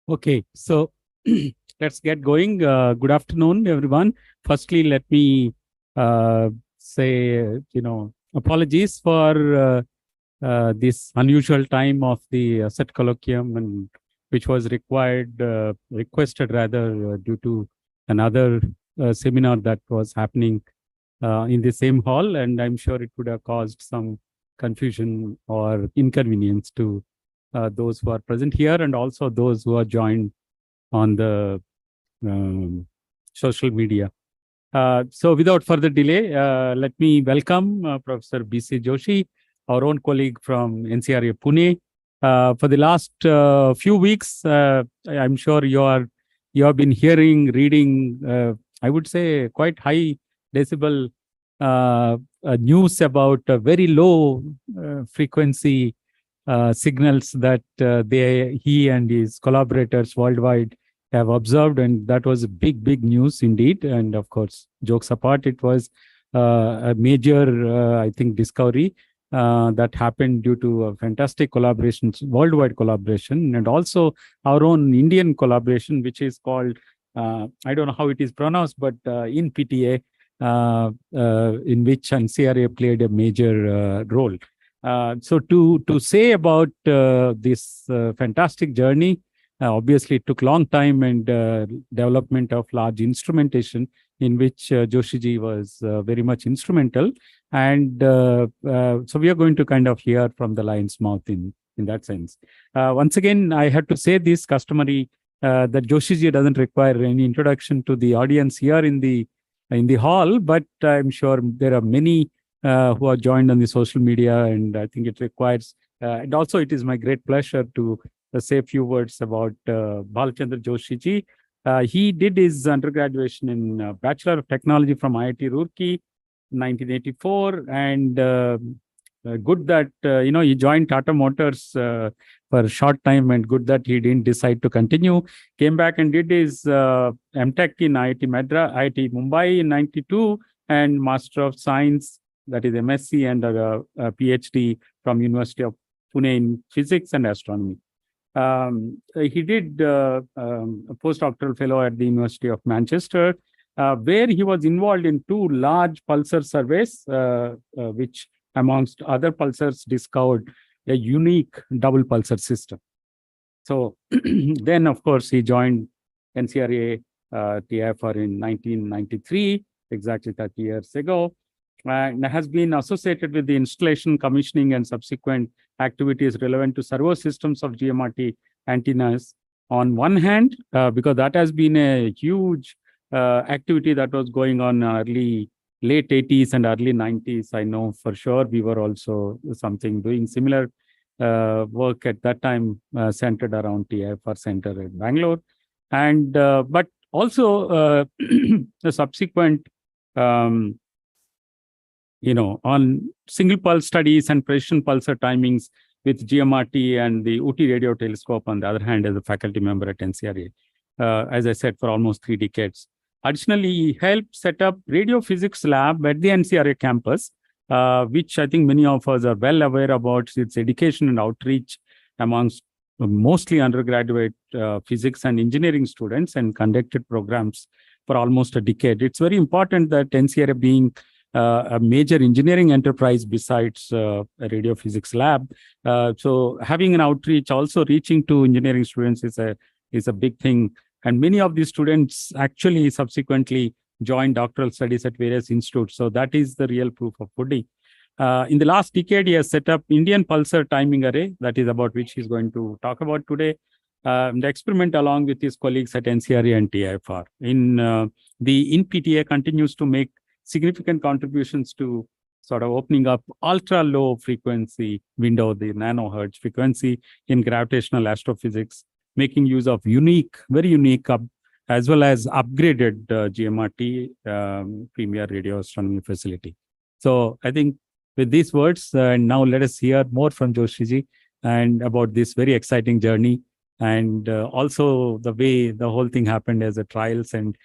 Okay, so let's get going. Good afternoon, everyone. Firstly, let me say, apologies for this unusual time of the set colloquium, and which was requested rather, due to another seminar that was happening in the same hall, and I'm sure it would have caused some confusion or inconvenience to those who are present here and also those who are joined on the social media. So without further delay, let me welcome Professor B.C. Joshi, our own colleague from NCRA Pune. For the last few weeks, I'm sure you have been hearing, reading, I would say quite high decibel news about very low frequency signals that he and his collaborators worldwide have observed, and that was a big news indeed. And of course, jokes apart, it was a major, I think, discovery that happened due to a fantastic collaboration, worldwide collaboration, and also our own Indian collaboration, which is called, I don't know how it is pronounced, but InPTA, in which NCRA played a major role. So to say about this fantastic journey, obviously it took long time and development of large instrumentation in which Joshiji was very much instrumental. And so we are going to kind of hear from the lion's mouth in that sense. Once again, I have to say this customary that Joshiji doesn't require any introduction to the audience here in the hall, but I'm sure there are many who are joined on the social media, and I think it requires, and also it is my great pleasure to say a few words about Bhalachandra Joshi ji. He did his undergraduation in Bachelor of Technology from IIT Roorkee, 1984, and good that he joined Tata Motors for a short time, and good that he didn't decide to continue. Came back and did his MTech in IIT IIT Mumbai in 92, and Master of Science, that is MSc, and a PhD from University of Pune in Physics and Astronomy. He did a postdoctoral fellow at the University of Manchester, where he was involved in two large pulsar surveys, which amongst other pulsars discovered a unique double pulsar system. So then, of course, he joined NCRA-TIFR in 1993, exactly 30 years ago, and has been associated with the installation, commissioning, and subsequent activities relevant to servo systems of GMRT antennas. On one hand, because that has been a huge activity that was going on late 80s and early 90s. I know for sure we were also doing similar work at that time, centered around TIFR Center in Bangalore. And but also the subsequent on single pulse studies and precision pulsar timings with GMRT and the UT radio telescope, on the other hand, as a faculty member at NCRA, as I said, for almost 3 decades. Additionally, he helped set up radio physics lab at the NCRA campus, which I think many of us are well aware about its education and outreach amongst mostly undergraduate physics and engineering students, and conducted programs for almost a decade. It's very important that NCRA, being a major engineering enterprise besides a radio physics lab, so having an outreach, also reaching to engineering students, is a big thing. And many of these students actually subsequently joined doctoral studies at various institutes. So that is the real proof of pudding. In the last decade, he has set up Indian Pulsar Timing Array, that is about which he's going to talk about today. The experiment along with his colleagues at NCRA and TIFR. The InPTA continues to make significant contributions to sort of opening up ultra low frequency window, the nano-Hertz frequency in gravitational astrophysics, making use of very unique, as well as upgraded GMRT premier radio astronomy facility. So I think with these words, now let us hear more from Joshiji and about this very exciting journey, and also the way the whole thing happened as a trials and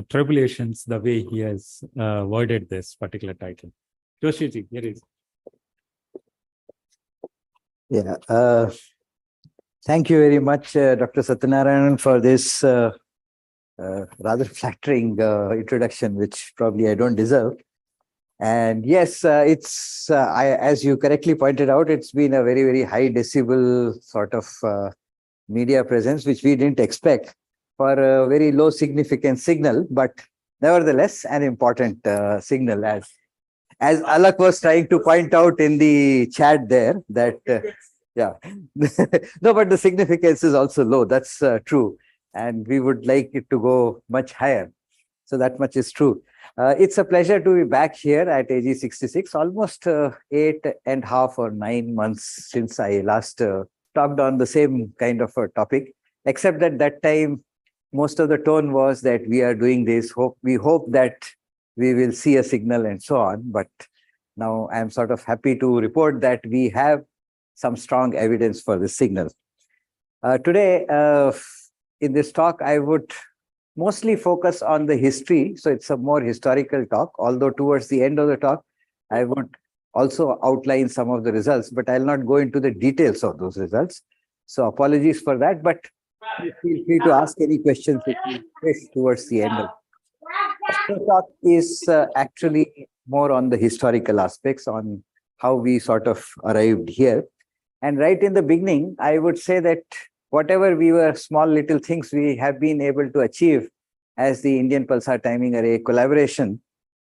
tribulations, the way he has worded this particular title. Joshiji, here is. Yeah. Thank you very much, Dr. Satyanarayanan, for this rather flattering introduction, which probably I don't deserve. And yes, as you correctly pointed out, it's been a very, very high decibel sort of media presence, which we didn't expect for a very low significance signal, but nevertheless, an important signal, as Alak was trying to point out in the chat there, that yeah, no, but the significance is also low. That's true. And we would like it to go much higher. So that much is true. It's a pleasure to be back here at AG 66, almost 8.5 or 9 months since I last talked on the same kind of a topic, except that that time, most of the tone was that we are doing this, we hope that we will see a signal and so on. But now I'm sort of happy to report that we have some strong evidence for this signal. Today, in this talk, I would mostly focus on the history. So it's a more historical talk, although towards the end of the talk, I would also outline some of the results, but I'll not go into the details of those results. So apologies for that, but feel free to ask any questions if you wish towards the end of the talk. Is actually more on the historical aspects, on how we sort of arrived here. And right in the beginning, I would say that whatever we were small little things we have been able to achieve as the Indian Pulsar Timing Array collaboration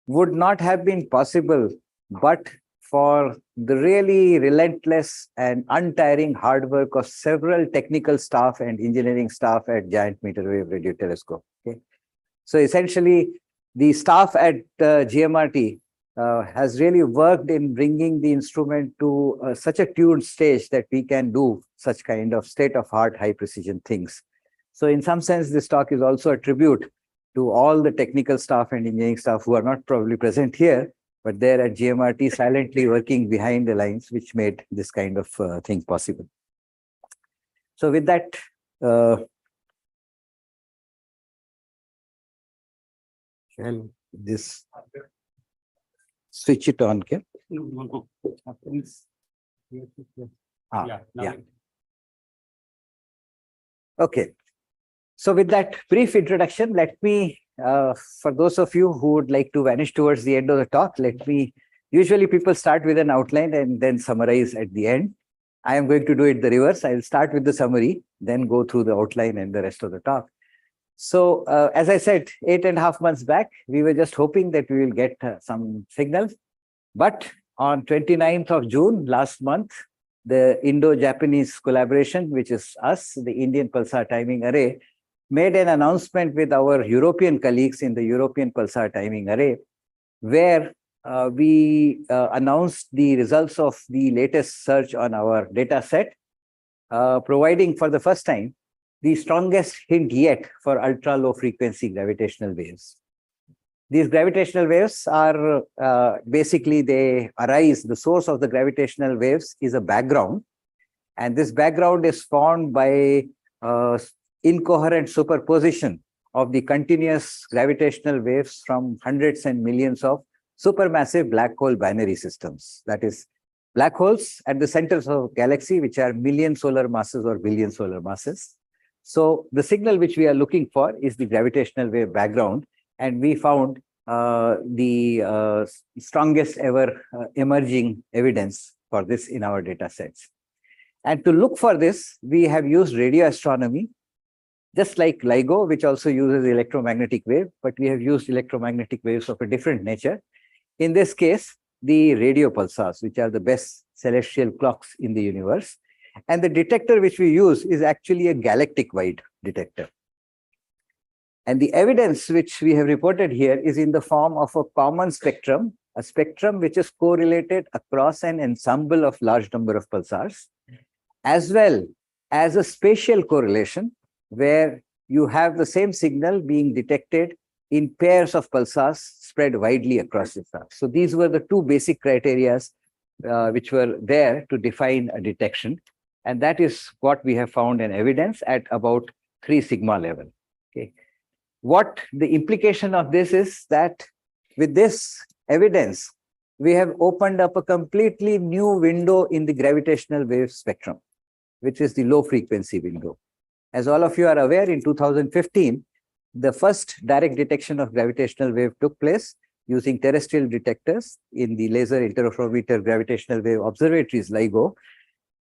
would not have been possible but for the really relentless and untiring hard work of several technical staff and engineering staff at Giant Meter Wave Radio Telescope. Okay? So essentially, the staff at GMRT has really worked in bringing the instrument to such a tuned stage that we can do such kind of state-of-art, high-precision things. So in some sense, this talk is also a tribute to all the technical staff and engineering staff who are not probably present here, but they're at GMRT silently working behind the lines, which made this kind of thing possible. So with that, shall this switch it on, okay? No. Yeah. Okay. So with that brief introduction, let me, for those of you who would like to vanish towards the end of the talk, usually people start with an outline and then summarize at the end. I am going to do it the reverse. I'll start with the summary, then go through the outline and the rest of the talk. So as I said, 8.5 months back, we were just hoping that we will get some signals. But on 29th of June last month, the Indo-Japanese collaboration, which is us, the Indian Pulsar Timing Array, made an announcement with our European colleagues in the European Pulsar Timing Array, where we announced the results of the latest search on our data set, providing for the first time the strongest hint yet for ultra-low frequency gravitational waves. These gravitational waves are basically, they arise, the source of the gravitational waves is a background. And this background is formed by incoherent superposition of the continuous gravitational waves from hundreds and millions of supermassive black hole binary systems. That is, black holes at the centers of galaxy, which are million solar masses or billion solar masses. So the signal which we are looking for is the gravitational wave background, and we found the strongest ever emerging evidence for this in our data sets. And to look for this, we have used radio astronomy, just like LIGO, which also uses electromagnetic wave, but we have used electromagnetic waves of a different nature. In this case, the radio pulsars, which are the best celestial clocks in the universe. And the detector which we use is actually a galactic-wide detector. And the evidence which we have reported here is in the form of a common spectrum, a spectrum which is correlated across an ensemble of large number of pulsars, as well as a spatial correlation where you have the same signal being detected in pairs of pulsars spread widely across the stars. So these were the two basic criteria which were there to define a detection. And that is what we have found in evidence at about 3 sigma level. Okay. What the implication of this is that with this evidence, we have opened up a completely new window in the gravitational wave spectrum. which is the low frequency window. As all of you are aware, in 2015, the first direct detection of gravitational wave took place using terrestrial detectors in the Laser Interferometer Gravitational Wave Observatories, LIGO.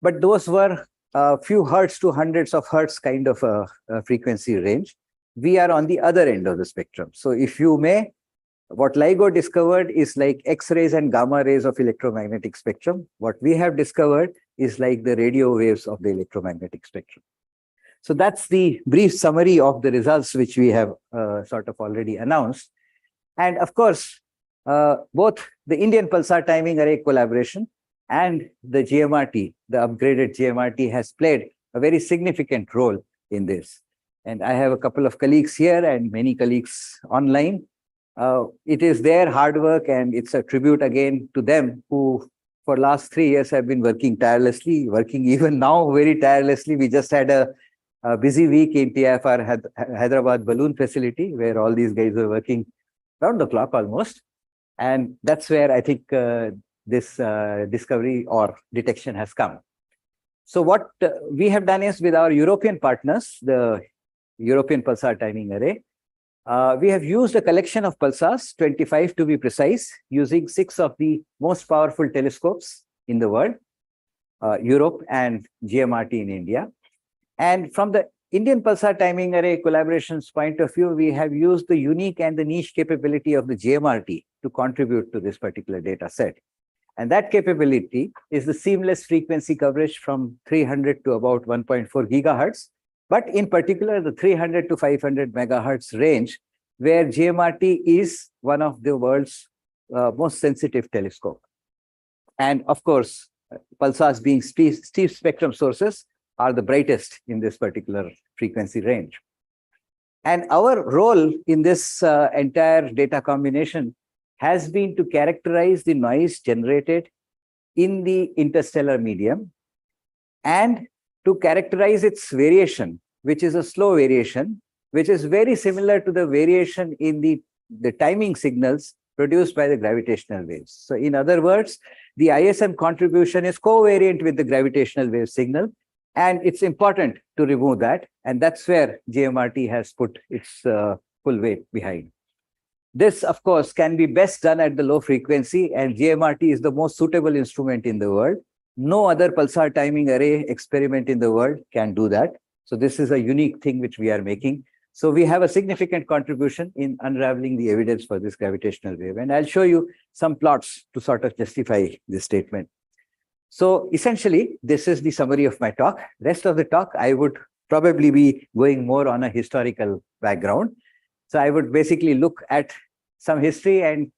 But those were a few hertz to hundreds of hertz kind of a frequency range. We are on the other end of the spectrum. So if you may, what LIGO discovered is like X-rays and gamma rays of electromagnetic spectrum. What we have discovered is like the radio waves of the electromagnetic spectrum. So that's the brief summary of the results which we have sort of already announced. And of course, both the Indian Pulsar Timing Array collaboration and the GMRT, the upgraded GMRT, has played a very significant role in this. And I have a couple of colleagues here and many colleagues online. It is their hard work, and it's a tribute again to them who for last 3 years have been working tirelessly, working even now very tirelessly. We just had a busy week in TIFR Hyderabad balloon facility where all these guys were working round the clock almost. And that's where I think this discovery or detection has come. So what we have done is with our European partners, the European Pulsar Timing Array, we have used a collection of pulsars, 25 to be precise, using 6 of the most powerful telescopes in the world, Europe and GMRT in India. And from the Indian Pulsar Timing Array collaboration's point of view, we have used the unique and the niche capability of the GMRT to contribute to this particular data set. And that capability is the seamless frequency coverage from 300 to about 1.4 gigahertz, but in particular, the 300 to 500 megahertz range, where GMRT is one of the world's most sensitive telescope. And of course, pulsars being steep spectrum sources are the brightest in this particular frequency range. And our role in this entire data combination has been to characterize the noise generated in the interstellar medium and to characterize its variation, which is a slow variation, which is very similar to the variation in the timing signals produced by the gravitational waves. So in other words, the ISM contribution is covariant with the gravitational wave signal, and it's important to remove that. And that's where GMRT has put its full weight behind. This, of course, can be best done at the low frequency, and GMRT is the most suitable instrument in the world. No other pulsar timing array experiment in the world can do that. So this is a unique thing which we are making. So we have a significant contribution in unraveling the evidence for this gravitational wave. And I'll show you some plots to sort of justify this statement. So essentially, this is the summary of my talk. Rest of the talk, I would probably be going more on a historical background. So I would basically look at some history and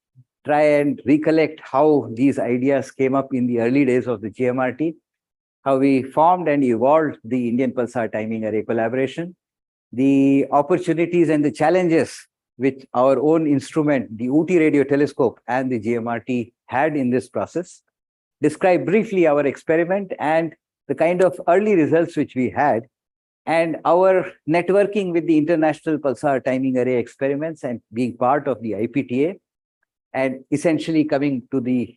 try and recollect how these ideas came up in the early days of the GMRT, how we formed and evolved the Indian Pulsar Timing Array collaboration, the opportunities and the challenges which our own instrument, the UT radio telescope and the GMRT had in this process, describe briefly our experiment and the kind of early results which we had, and our networking with the International Pulsar Timing Array experiments and being part of the InPTA, and essentially coming to the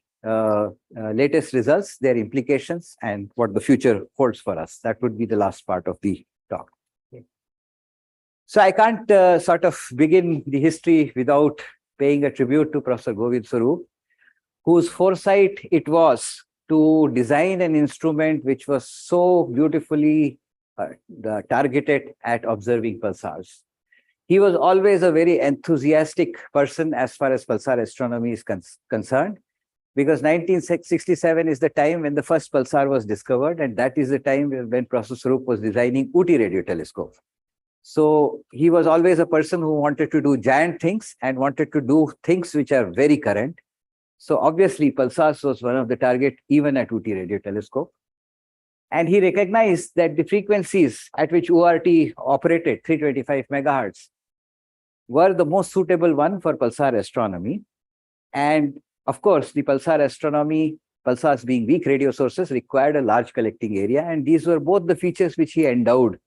latest results, their implications, and what the future holds for us. That would be the last part of the talk. Okay. So I can't sort of begin the history without paying a tribute to Professor Govind Swarup, whose foresight it was to design an instrument which was so beautifully targeted at observing pulsars. He was always a very enthusiastic person as far as pulsar astronomy is concerned, because 1967 is the time when the first pulsar was discovered, and that is the time when Professor Swarup was designing UT radio telescope. So he was always a person who wanted to do giant things and wanted to do things which are very current. So obviously pulsars was one of the target even at UT radio telescope. And he recognized that the frequencies at which ORT operated, 325 megahertz, were the most suitable one for pulsar astronomy. And of course, the pulsar astronomy, pulsars being weak radio sources, required a large collecting area. And these were both the features which he endowed,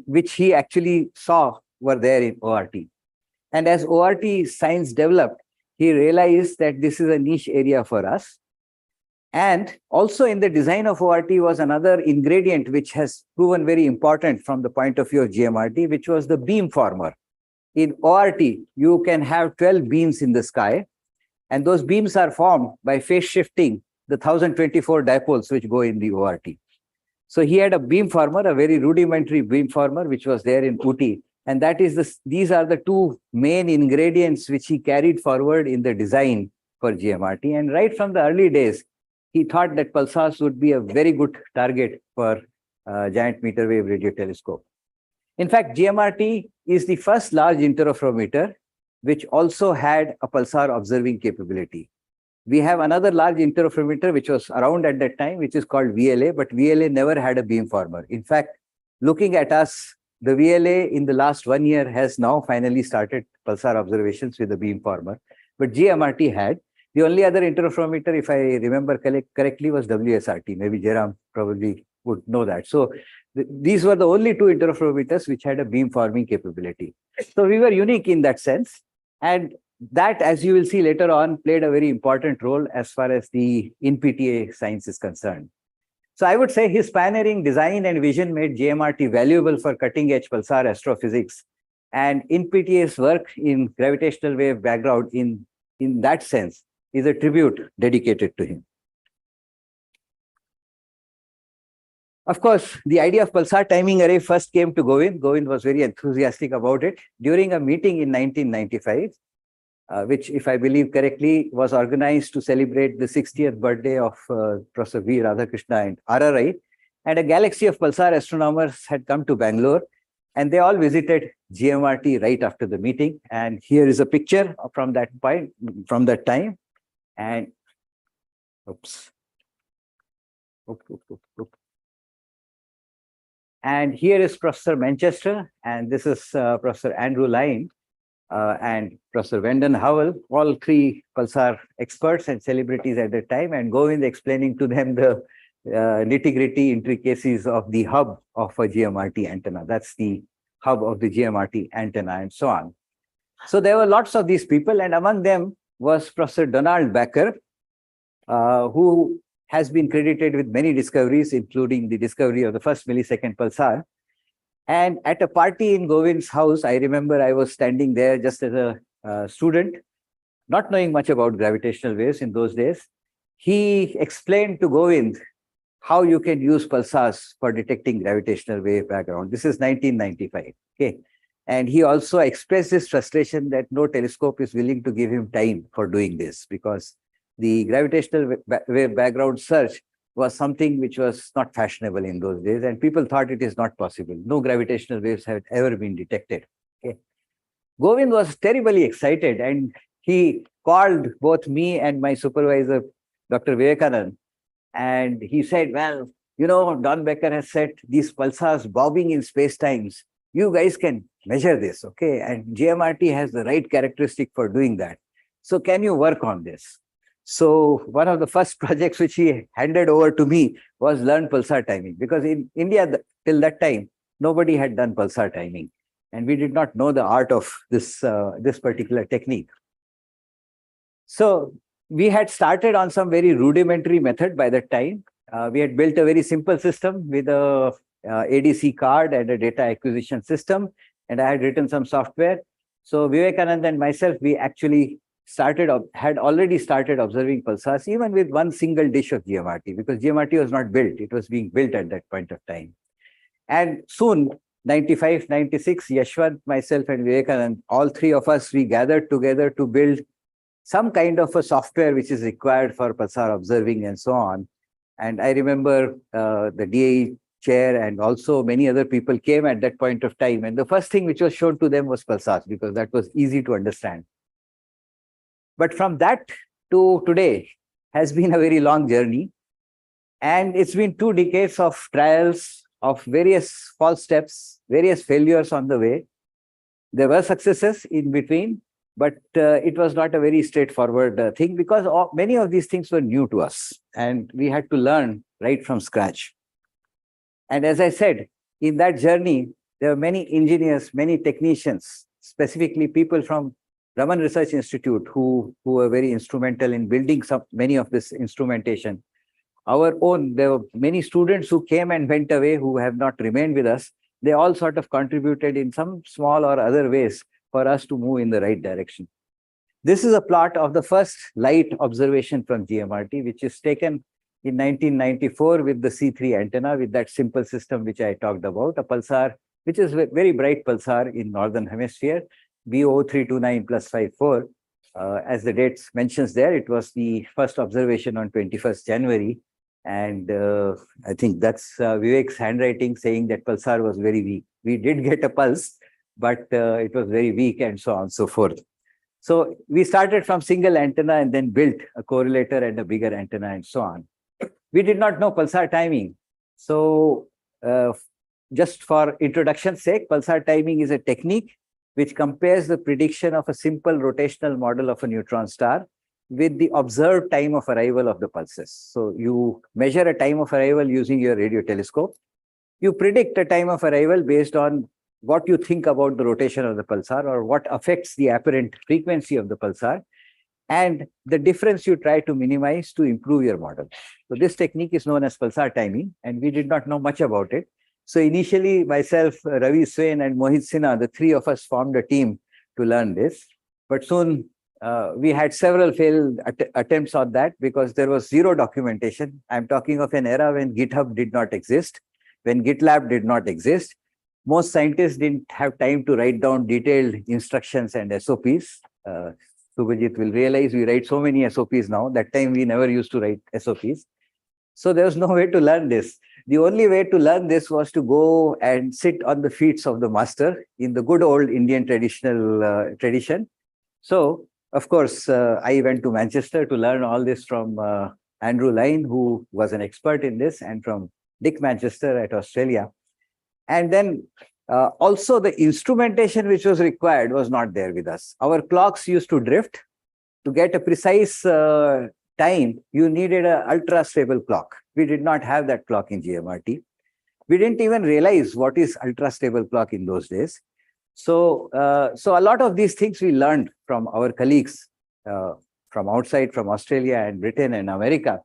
which he actually saw were there in ORT. And as ORT science developed, he realized that this is a niche area for us. And also in the design of ORT was another ingredient which has proven very important from the point of view of GMRT, which was the beam former. In ORT, you can have 12 beams in the sky, and those beams are formed by phase shifting the 1024 dipoles which go in the ORT. So he had a beamformer, a very rudimentary beamformer, which was there in Ooty. And that is these are the two main ingredients which he carried forward in the design for GMRT. And right from the early days, he thought that pulsars would be a very good target for giant meter wave radio telescope. In fact, GMRT is the first large interferometer which also had a pulsar observing capability. We have another large interferometer which was around at that time, which is called VLA, but VLA never had a beamformer. In fact, looking at us, the VLA in the last 1 year has now finally started pulsar observations with the beamformer, but GMRT had. The only other interferometer, if I remember correctly, was WSRT. Maybe Jairam probably would know that. So these were the only two interferometers which had a beamforming capability. So we were unique in that sense. And that, as you will see later on, played a very important role as far as the InPTA science is concerned. So I would say his pioneering design and vision made GMRT valuable for cutting-edge pulsar astrophysics. And InPTA's work in gravitational wave background in that sense is a tribute dedicated to him. Of course, the idea of pulsar timing array first came to Govind. Govind was very enthusiastic about it during a meeting in 1995. Which, if I believe correctly, was organized to celebrate the 60th birthday of Professor V. Radhakrishna and RRI. And a galaxy of pulsar astronomers had come to Bangalore, and they all visited GMRT right after the meeting. And here is a picture from that point, from that time. And oops. And here is Professor Manchester, and this is Professor Andrew Lyne. And Professor Wendon Howell, all three pulsar experts and celebrities at that time, and Govind explaining to them the nitty-gritty intricacies of the hub of a GMRT antenna. That's the hub of the GMRT antenna and so on. So there were lots of these people, and among them was Professor Donald Backer, who has been credited with many discoveries, including the discovery of the first millisecond pulsar. And at a party in Govind's house, I remember I was standing there just as a student, not knowing much about gravitational waves in those days. He explained to Govind how you can use pulsars for detecting gravitational wave background. This is 1995. Okay. And he also expressed his frustration that no telescope is willing to give him time for doing this, because the gravitational wave background search was something which was not fashionable in those days, and people thought it is not possible. No gravitational waves have ever been detected. Okay. Govind was terribly excited, and he called both me and my supervisor, Dr. Vivekanand, and he said, well, you know, Don Becker has said these pulsars bobbing in space-times, you guys can measure this, okay? And GMRT has the right characteristic for doing that. So can you work on this? So one of the first projects which he handed over to me was learn pulsar timing, because in India till that time, nobody had done pulsar timing, and we did not know the art of this, this particular technique. So we had started on some very rudimentary method by that time. We had built a very simple system with a ADC card and a data acquisition system, and I had written some software. So Vivekanand and myself, we actually had already started observing pulsars, even with one single dish of GMRT, because GMRT was not built. It was being built at that point of time. And soon, 95, 96, Yashwant, myself, and Vivekanand, all three of us, we gathered together to build some kind of a software which is required for pulsar observing and so on. And I remember the DAE chair and also many other people came at that point of time. And the first thing which was shown to them was pulsars, because that was easy to understand. But from that to today has been a very long journey. And it's been 2 decades of trials, of various false steps, various failures on the way. There were successes in between, but it was not a very straightforward thing, because many of these things were new to us and we had to learn right from scratch. And as I said, in that journey, there were many engineers, many technicians, specifically people from Raman Research Institute who were very instrumental in building many of this instrumentation. our own, there were many students who came and went away who have not remained with us. They all sort of contributed in some small or other ways for us to move in the right direction. This is a plot of the first light observation from GMRT, which is taken in 1994 with the C3 antenna, with that simple system which I talked about, a pulsar, which is a very bright pulsar in Northern Hemisphere, B0329 plus 54. As the date mentions there, it was the first observation on 21st January. And I think that's Vivek's handwriting saying that pulsar was very weak. We did get a pulse, but it was very weak and so on and so forth. So we started from single antenna and then built a correlator and a bigger antenna and so on. We did not know pulsar timing. So just for introduction's sake, pulsar timing is a technique which compares the prediction of a simple rotational model of a neutron star with the observed time of arrival of the pulses. So you measure a time of arrival using your radio telescope. You predict a time of arrival based on what you think about the rotation of the pulsar or what affects the apparent frequency of the pulsar, and the difference you try to minimize to improve your model. So this technique is known as pulsar timing, and we did not know much about it. So initially, myself, Ravi Swain, and Mohit Sinha, the three of us formed a team to learn this. But soon we had several failed attempts on that because there was zero documentation. I'm talking of an era when GitHub did not exist, when GitLab did not exist. Most scientists didn't have time to write down detailed instructions and SOPs. Subhajit will realize we write so many SOPs now. That time we never used to write SOPs. So there was no way to learn this. The only way to learn this was to go and sit on the feet of the master in the good old Indian traditional tradition. So, of course, I went to Manchester to learn all this from Andrew Lyne, who was an expert in this, and from Dick Manchester at Australia. And then also the instrumentation which was required was not there with us. Our clocks used to drift. To get a precise time, you needed an ultra-stable clock. We did not have that clock in GMRT. We didn't even realize what is ultra-stable clock in those days. So, so a lot of these things we learned from our colleagues from outside, from Australia and Britain and America.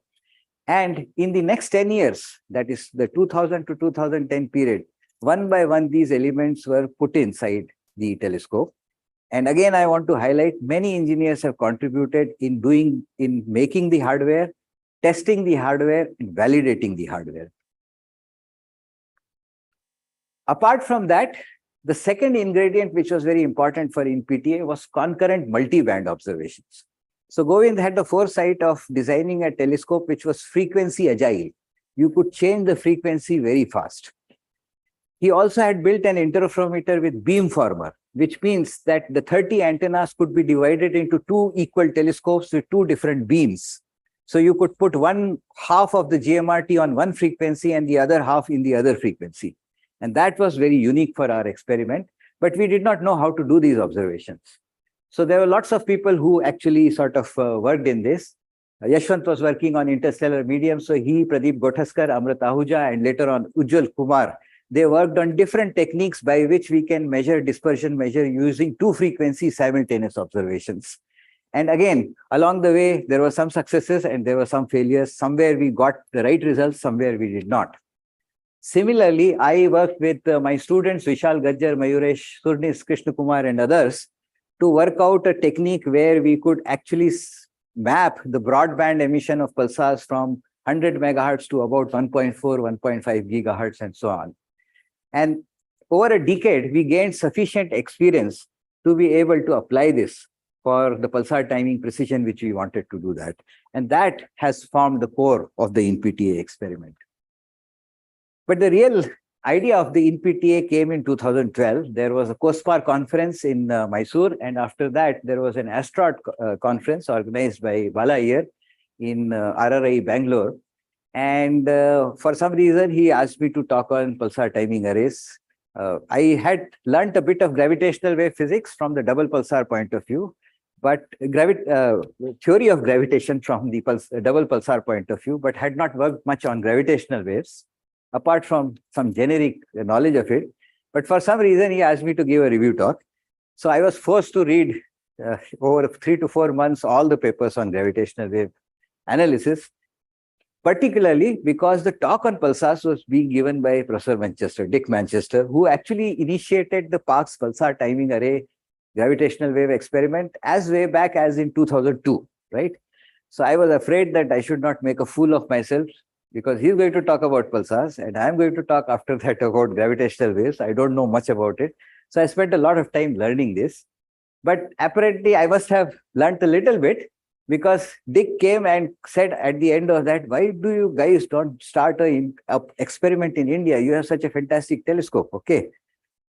And in the next 10 years, that is the 2000 to 2010 period, one by one, these elements were put inside the telescope. And again, I want to highlight many engineers have contributed in making the hardware, testing the hardware, and validating the hardware. Apart from that, the second ingredient, which was very important for InPTA, was concurrent multi-band observations. So Govind had the foresight of designing a telescope which was frequency agile. You could change the frequency very fast. He also had built an interferometer with beamformer, which means that the 30 antennas could be divided into two equal telescopes with two different beams. So you could put one half of the GMRT on one frequency and the other half in the other frequency. And that was very unique for our experiment, but we did not know how to do these observations. So there were lots of people who actually sort of worked in this. Yashwant was working on interstellar medium. So he, Pradeep Gothaskar, Amrit Ahuja, and later on Ujjwal Kumar, they worked on different techniques by which we can measure dispersion measure using two frequency simultaneous observations. And again, along the way, there were some successes and there were some failures. Somewhere we got the right results, somewhere we did not. Similarly, I worked with my students, Vishal Gajjar, Mayuresh, Surnis, Krishna Kumar, and others to work out a technique where we could actually map the broadband emission of pulsars from 100 megahertz to about 1.4, 1.5 gigahertz, and so on. And over a decade, we gained sufficient experience to be able to apply this for the pulsar timing precision, which we wanted to do that. And that has formed the core of the InPTA experiment. But the real idea of the InPTA came in 2012. There was a COSPAR conference in Mysore, and after that, there was an astronaut conference organized by Bala Iyer in RRI, Bangalore. And for some reason, he asked me to talk on pulsar timing arrays. I had learned a bit of gravitational wave physics from the double pulsar point of view, but theory of gravitation from the double pulsar point of view, but had not worked much on gravitational waves, apart from some generic knowledge of it. But for some reason, he asked me to give a review talk. So I was forced to read over 3 to 4 months all the papers on gravitational wave analysis. particularly because the talk on pulsars was being given by Professor Dick Manchester, who actually initiated the Parkes pulsar timing array gravitational wave experiment as way back as in 2002, right? So I was afraid that I should not make a fool of myself, because he's going to talk about pulsars and I'm going to talk after that about gravitational waves. I don't know much about it. So I spent a lot of time learning this. But apparently I must have learned a little bit, because Dick came and said at the end of that, why do you guys don't start a experiment in India? You have such a fantastic telescope. Okay.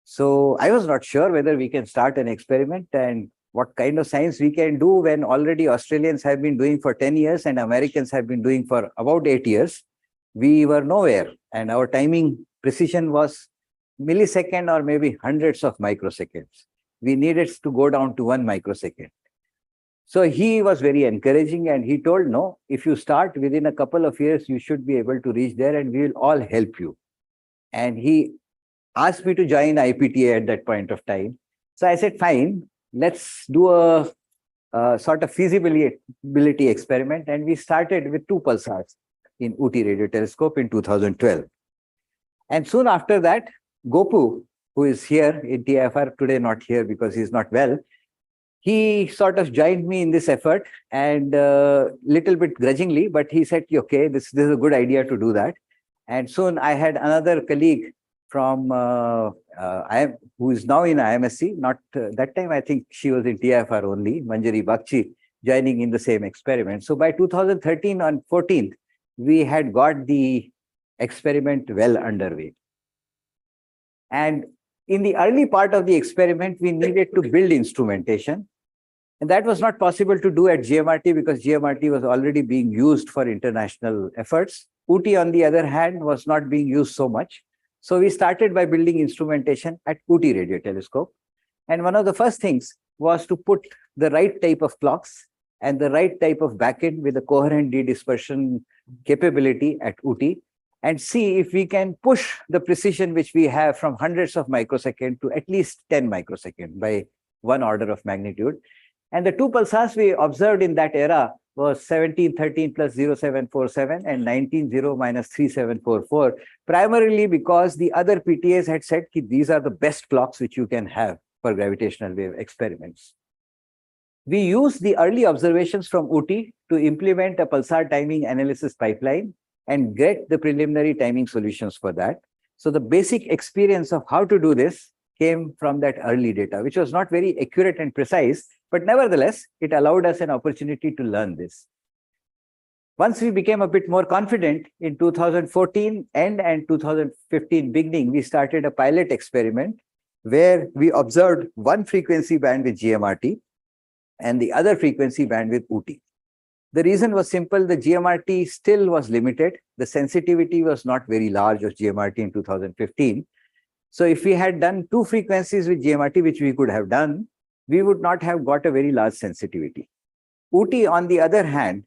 So I was not sure whether we can start an experiment and what kind of science we can do when already Australians have been doing for 10 years and Americans have been doing for about 8 years. We were nowhere, and our timing precision was millisecond or maybe hundreds of microseconds. We needed to go down to 1 microsecond. So he was very encouraging and he told, no, if you start within a couple of years, you should be able to reach there and we will all help you. And he asked me to join IPTA at that point of time. So I said, fine, let's do a sort of feasibility experiment. And we started with 2 pulsars in Ooty radio telescope in 2012. And soon after that, Gopu, who is here in TIFR today, not here because he's not well, he sort of joined me in this effort, and little bit grudgingly, but he said, okay, this is a good idea to do that. And soon I had another colleague from who is now in IMSC, not that time, I think she was in TIFR only, Manjari Bakchi, joining in the same experiment. So by 2013 on 14th, we had got the experiment well underway. And in the early part of the experiment, we needed to build instrumentation. And that was not possible to do at GMRT because GMRT was already being used for international efforts. Ooty, on the other hand, was not being used so much. So we started by building instrumentation at Ooty Radio Telescope. And one of the first things was to put the right type of clocks and the right type of backend with a coherent de-dispersion capability at Ooty, and see if we can push the precision which we have from hundreds of microseconds to at least 10 microseconds by 1 order of magnitude. And the 2 pulsars we observed in that era was 1713 plus 0747 and 190 minus 3744, primarily because the other PTAs had said that these are the best clocks which you can have for gravitational wave experiments. We used the early observations from Ooty to implement a pulsar timing analysis pipeline and get the preliminary timing solutions for that. So the basic experience of how to do this came from that early data, which was not very accurate and precise, but nevertheless, it allowed us an opportunity to learn this. Once we became a bit more confident in 2014 and 2015 beginning, we started a pilot experiment where we observed 1 frequency band with GMRT and the other frequency band with Ooty. The reason was simple. The GMRT still was limited. The sensitivity was not very large of GMRT in 2015. So if we had done 2 frequencies with GMRT, which we could have done, we would not have got a very large sensitivity. Ooty, on the other hand,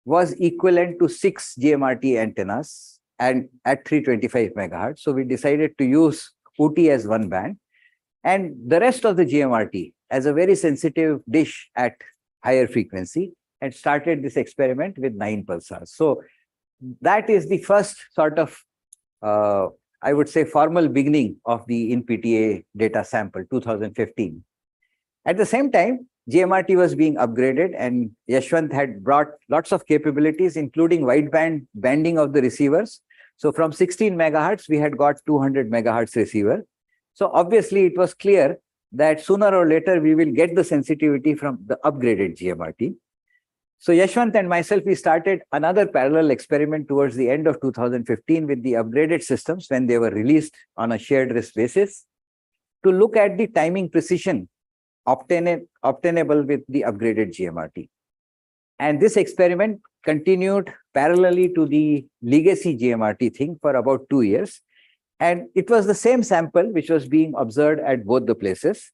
was equivalent to 6 GMRT antennas and at 325 megahertz. So we decided to use Ooty as 1 band and the rest of the GMRT as a very sensitive dish at higher frequency, and started this experiment with 9 pulsars. So that is the first sort of, I would say, formal beginning of the InPTA data sample, 2015. At the same time, GMRT was being upgraded and Yashwant had brought lots of capabilities, including wideband banding of the receivers. So from 16 megahertz, we had got 200 megahertz receiver. So obviously it was clear that sooner or later we will get the sensitivity from the upgraded GMRT. So Yashwant and myself, we started another parallel experiment towards the end of 2015 with the upgraded systems when they were released on a shared risk basis to look at the timing precision obtainable with the upgraded GMRT. And this experiment continued parallelly to the legacy GMRT thing for about 2 years. And it was the same sample which was being observed at both the places.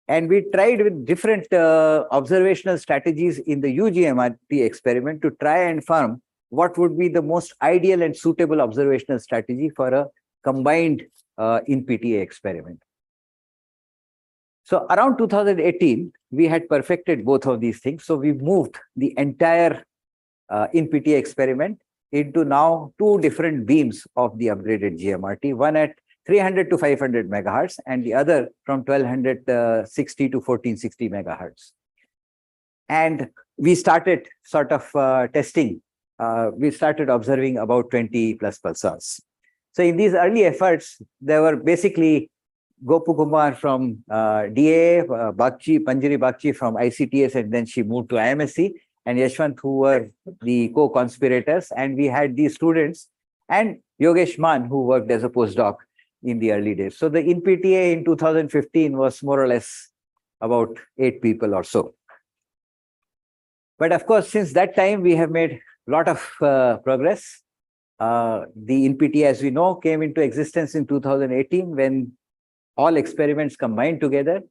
And we tried with different observational strategies in the UGMRT experiment to try and firm what would be the most ideal and suitable observational strategy for a combined InPTA experiment. So around 2018, we had perfected both of these things. So we moved the entire InPTA experiment into now two different beams of the upgraded GMRT, one at 300 to 500 megahertz and the other from 1260 to 1460 megahertz. And we started sort of testing. We started observing about 20 plus pulsars. So in these early efforts, there were basically Gopu Kumar from DA, Panjari Bakchi from ICTS, and then she moved to IMSC, and Yashwant, who were the co-conspirators. And we had these students and Yogesh Man, who worked as a postdoc in the early days. So the InPTA in 2015 was more or less about 8 people or so. But of course, since that time, we have made a lot of progress. The InPTA, as we know, came into existence in 2018 when all experiments combined together.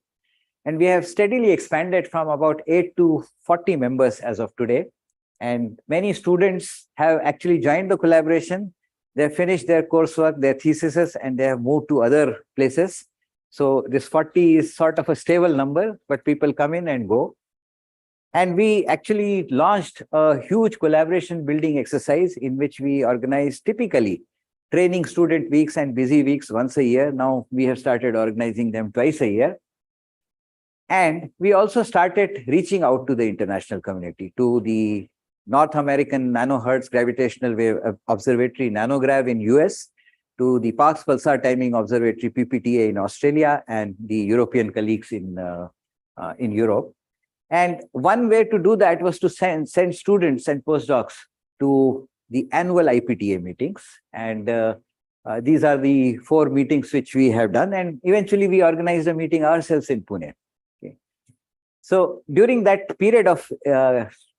And we have steadily expanded from about 8 to 40 members as of today. And many students have actually joined the collaboration. They have finished their coursework, their theses, and they have moved to other places. So this 40 is sort of a stable number, but people come in and go. And we actually launched a huge collaboration building exercise in which we organize typically training student weeks and busy weeks once a year. Now we have started organizing them twice a year. And we also started reaching out to the international community, to the North American nano-Hertz gravitational wave observatory, NanoGrav in US, to the Parkes Pulsar Timing Observatory, PPTA in Australia, and the European colleagues in Europe. And one way to do that was to send students and postdocs to the annual IPTA meetings. And these are the 4 meetings which we have done. And eventually we organized a meeting ourselves in Pune. Okay. So during that period of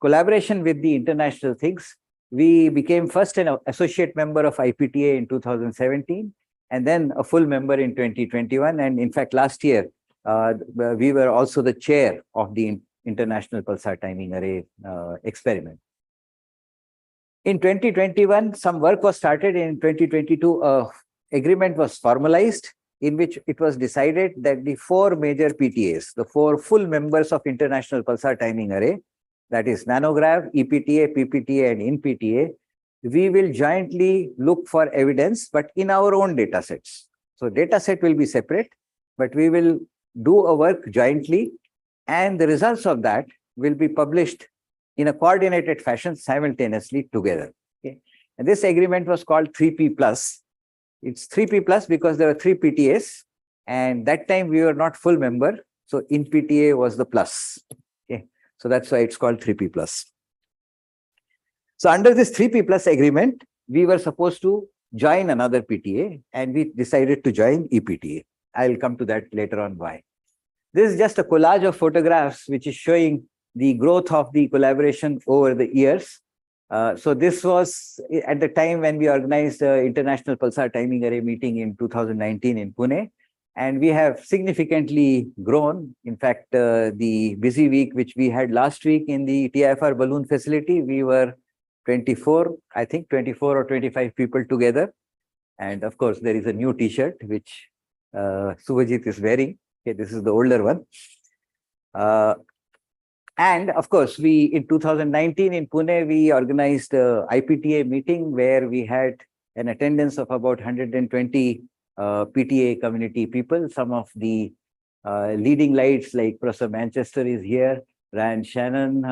collaboration with the international things, we became first an associate member of IPTA in 2017, and then a full member in 2021. And in fact, last year, we were also the chair of the International Pulsar Timing Array experiment. In 2021, some work was started. In 2022, agreement was formalized in which it was decided that the 4 major PTAs, the 4 full members of International Pulsar Timing Array, that is NanoGrav, IPTA, PPTA, and InPTA, we will jointly look for evidence, but in our own data sets. So data set will be separate, but we will do a work jointly, and the results of that will be published in a coordinated fashion simultaneously together. Okay? And this agreement was called 3P+. It's 3P+ because there were 3 PTAs, and that time we were not full member. So InPTA was the plus. Okay? So that's why it's called 3P+. So under this 3P+ agreement, we were supposed to join another PTA, and we decided to join IPTA. I'll come to that later on why. This is just a collage of photographs which is showing the growth of the collaboration over the years. So this was at the time when we organized the International Pulsar Timing Array meeting in 2019 in Pune. And we have significantly grown. In fact, the busy week which we had last week in the TIFR balloon facility, we were 24, I think 24 or 25 people together. And of course, there is a new t-shirt which Subhajit is wearing. Okay, this is the older one. And of course, we in 2019 in Pune, we organized a IPTA meeting where we had an attendance of about 120 PTA community people. Some of the leading lights like Professor Manchester is here, Ryan Shannon,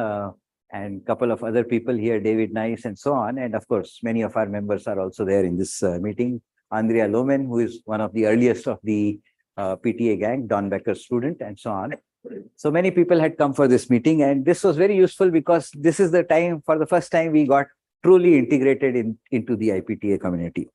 and a couple of other people here, David Nice and so on. And of course, many of our members are also there in this meeting. Andrea Lomen, who is one of the earliest of the PTA gang, Don Becker's student, and so on. So many people had come for this meeting, and this was very useful because this is the time, for the first time, we got truly integrated into the IPTA community.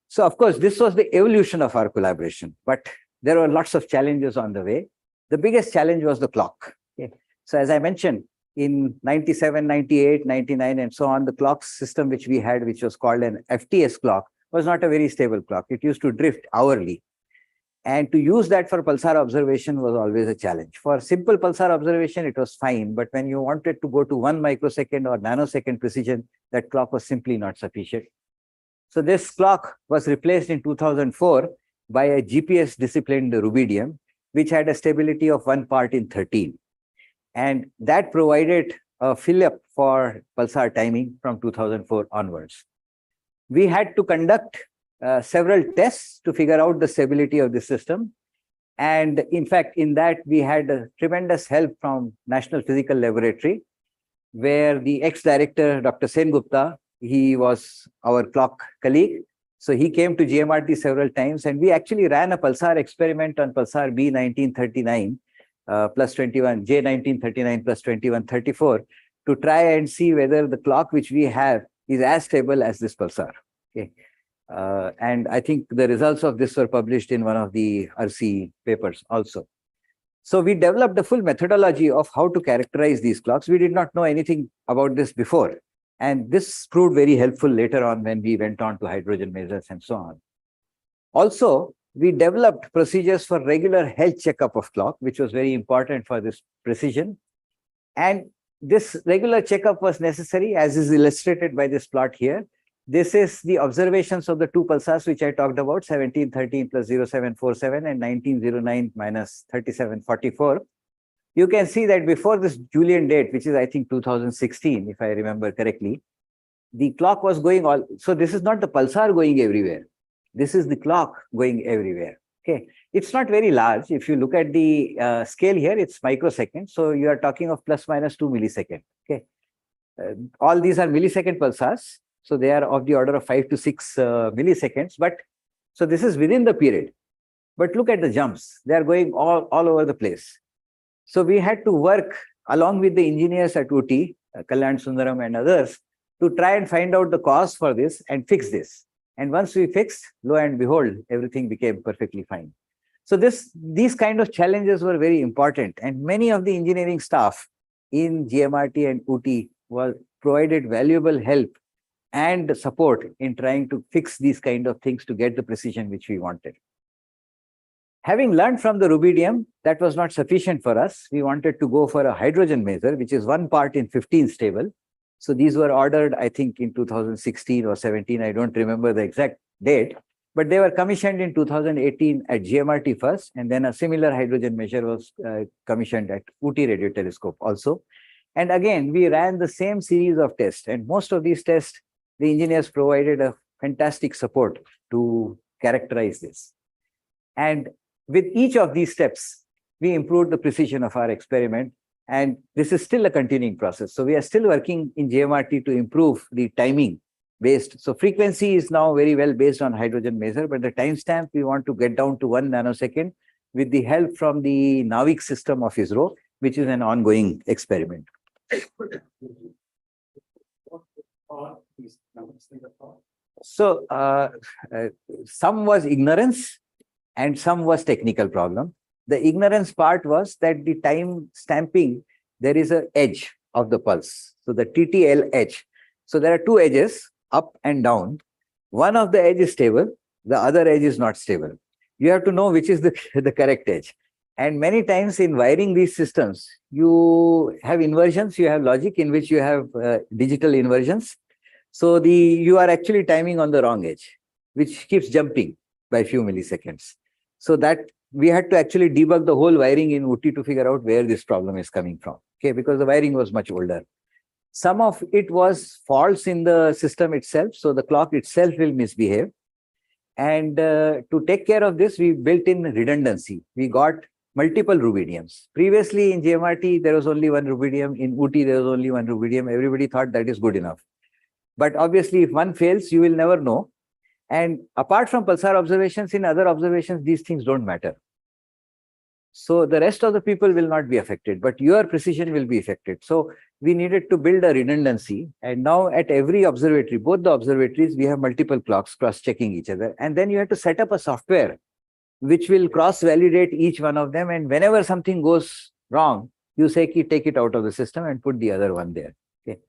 So of course, this was the evolution of our collaboration, but there were lots of challenges on the way. The biggest challenge was the clock. Okay. So as I mentioned, in 97, 98, 99, and so on, the clock system which we had, which was called an FTS clock, was not a very stable clock. It used to drift hourly. And to use that for pulsar observation was always a challenge. For simple pulsar observation, it was fine. But when you wanted to go to 1 microsecond or nanosecond precision, that clock was simply not sufficient. So this clock was replaced in 2004 by a GPS disciplined rubidium, which had a stability of 1 part in 13. And that provided a fill-up for pulsar timing from 2004 onwards. We had to conduct several tests to figure out the stability of the system. And in fact, in that, we had a tremendous help from National Physical Laboratory, where the ex-director, Dr. Sen Gupta, he was our clock colleague. So he came to GMRT several times, and we actually ran a pulsar experiment on pulsar B1939 plus 21, J1939 plus 2134 to try and see whether the clock which we have is as stable as this pulsar. Okay. And I think the results of this were published in one of the RC papers also. So we developed a full methodology of how to characterize these clocks. We did not know anything about this before. And this proved very helpful later on when we went on to hydrogen measures and so on. Also, we developed procedures for regular health checkup of clock, which was very important for this precision. And this regular checkup was necessary, as is illustrated by this plot here. This is the observations of the two pulsars which I talked about, 1713 plus 0747 and 1909 minus 3744. You can see that before this Julian date, which is I think 2016, if I remember correctly, the clock was going all. So this is not the pulsar going everywhere. This is the clock going everywhere. Okay, it's not very large. If you look at the scale here, it's microseconds. So you are talking of plus minus 2 milliseconds. Okay, all these are millisecond pulsars. So they are of the order of 5 to 6 milliseconds. But so this is within the period. But look at the jumps. They are going all over the place. So we had to work along with the engineers at UT, Kalyan Sundaram and others, to try and find out the cause for this and fix this. And once we fixed, lo and behold, everything became perfectly fine. So these kind of challenges were very important. And many of the engineering staff in GMRT and UT provided valuable help and support in trying to fix these kind of things to get the precision which we wanted. Having learned from the rubidium, that was not sufficient for us. We wanted to go for a hydrogen maser, which is 1 part in 15 stable. So these were ordered, I think, in 2016 or 17. I don't remember the exact date, but they were commissioned in 2018 at GMRT first, and then a similar hydrogen measure was commissioned at UT Radio Telescope also. And again, we ran the same series of tests, and most of these tests, the engineers provided a fantastic support to characterize this. And with each of these steps, we improved the precision of our experiment. And this is still a continuing process. So we are still working in GMRT to improve the timing based. So frequency is now very well based on hydrogen maser, but the timestamp we want to get down to 1 nanosecond with the help from the NAVIC system of ISRO, which is an ongoing experiment. So some was ignorance and some was technical problem. The ignorance part was that the time stamping, there is an edge of the pulse. So the TTL edge. So there are two edges, up and down. One of the edge is stable, the other edge is not stable. You have to know which is the correct edge. And many times in wiring these systems, you have inversions, you have logic in which you have digital inversions. So you are actually timing on the wrong edge, which keeps jumping by a few milliseconds. So that we had to actually debug the whole wiring in UT to figure out where this problem is coming from. Okay, because the wiring was much older. Some of it was faults in the system itself. So the clock itself will misbehave. And to take care of this, we built in redundancy. We got multiple rubidiums. Previously in GMRT, there was only one rubidium. In UT, there was only one rubidium. Everybody thought that is good enough. But obviously, if one fails, you will never know. And apart from pulsar observations, in other observations, these things don't matter. So the rest of the people will not be affected, but your precision will be affected. So we needed to build a redundancy. And now at every observatory, both the observatories, we have multiple clocks cross-checking each other. And then you have to set up a software which will cross-validate each one of them. And whenever something goes wrong, you say, take it out of the system and put the other one there. Okay.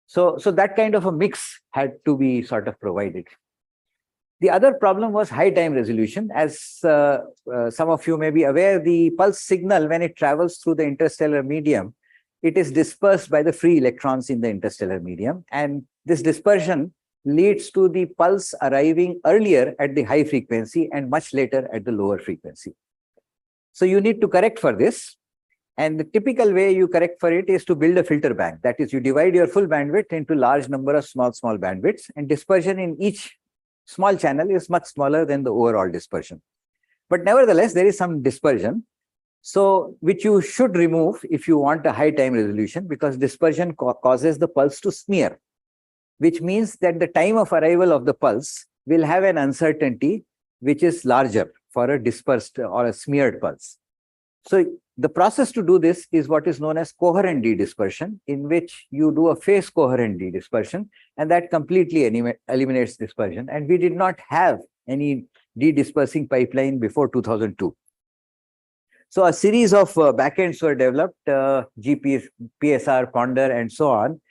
So that kind of a mix had to be sort of provided. The other problem was high time resolution. As some of you may be aware, the pulse signal, when it travels through the interstellar medium, it is dispersed by the free electrons in the interstellar medium. And this dispersion leads to the pulse arriving earlier at the high frequency and much later at the lower frequency. So you need to correct for this. And the typical way you correct for it is to build a filter bank. That is, you divide your full bandwidth into large number of small bandwidths, and dispersion in each small channel is much smaller than the overall dispersion. But nevertheless, there is some dispersion, so which you should remove if you want a high time resolution, because dispersion causes the pulse to smear, which means that the time of arrival of the pulse will have an uncertainty which is larger for a dispersed or a smeared pulse. So the process to do this is what is known as coherent de-dispersion, in which you do a phase coherent de-dispersion, and that completely eliminates dispersion. And we did not have any de-dispersing pipeline before 2002. So a series of backends were developed, GPS, PSR, Ponder, and so on.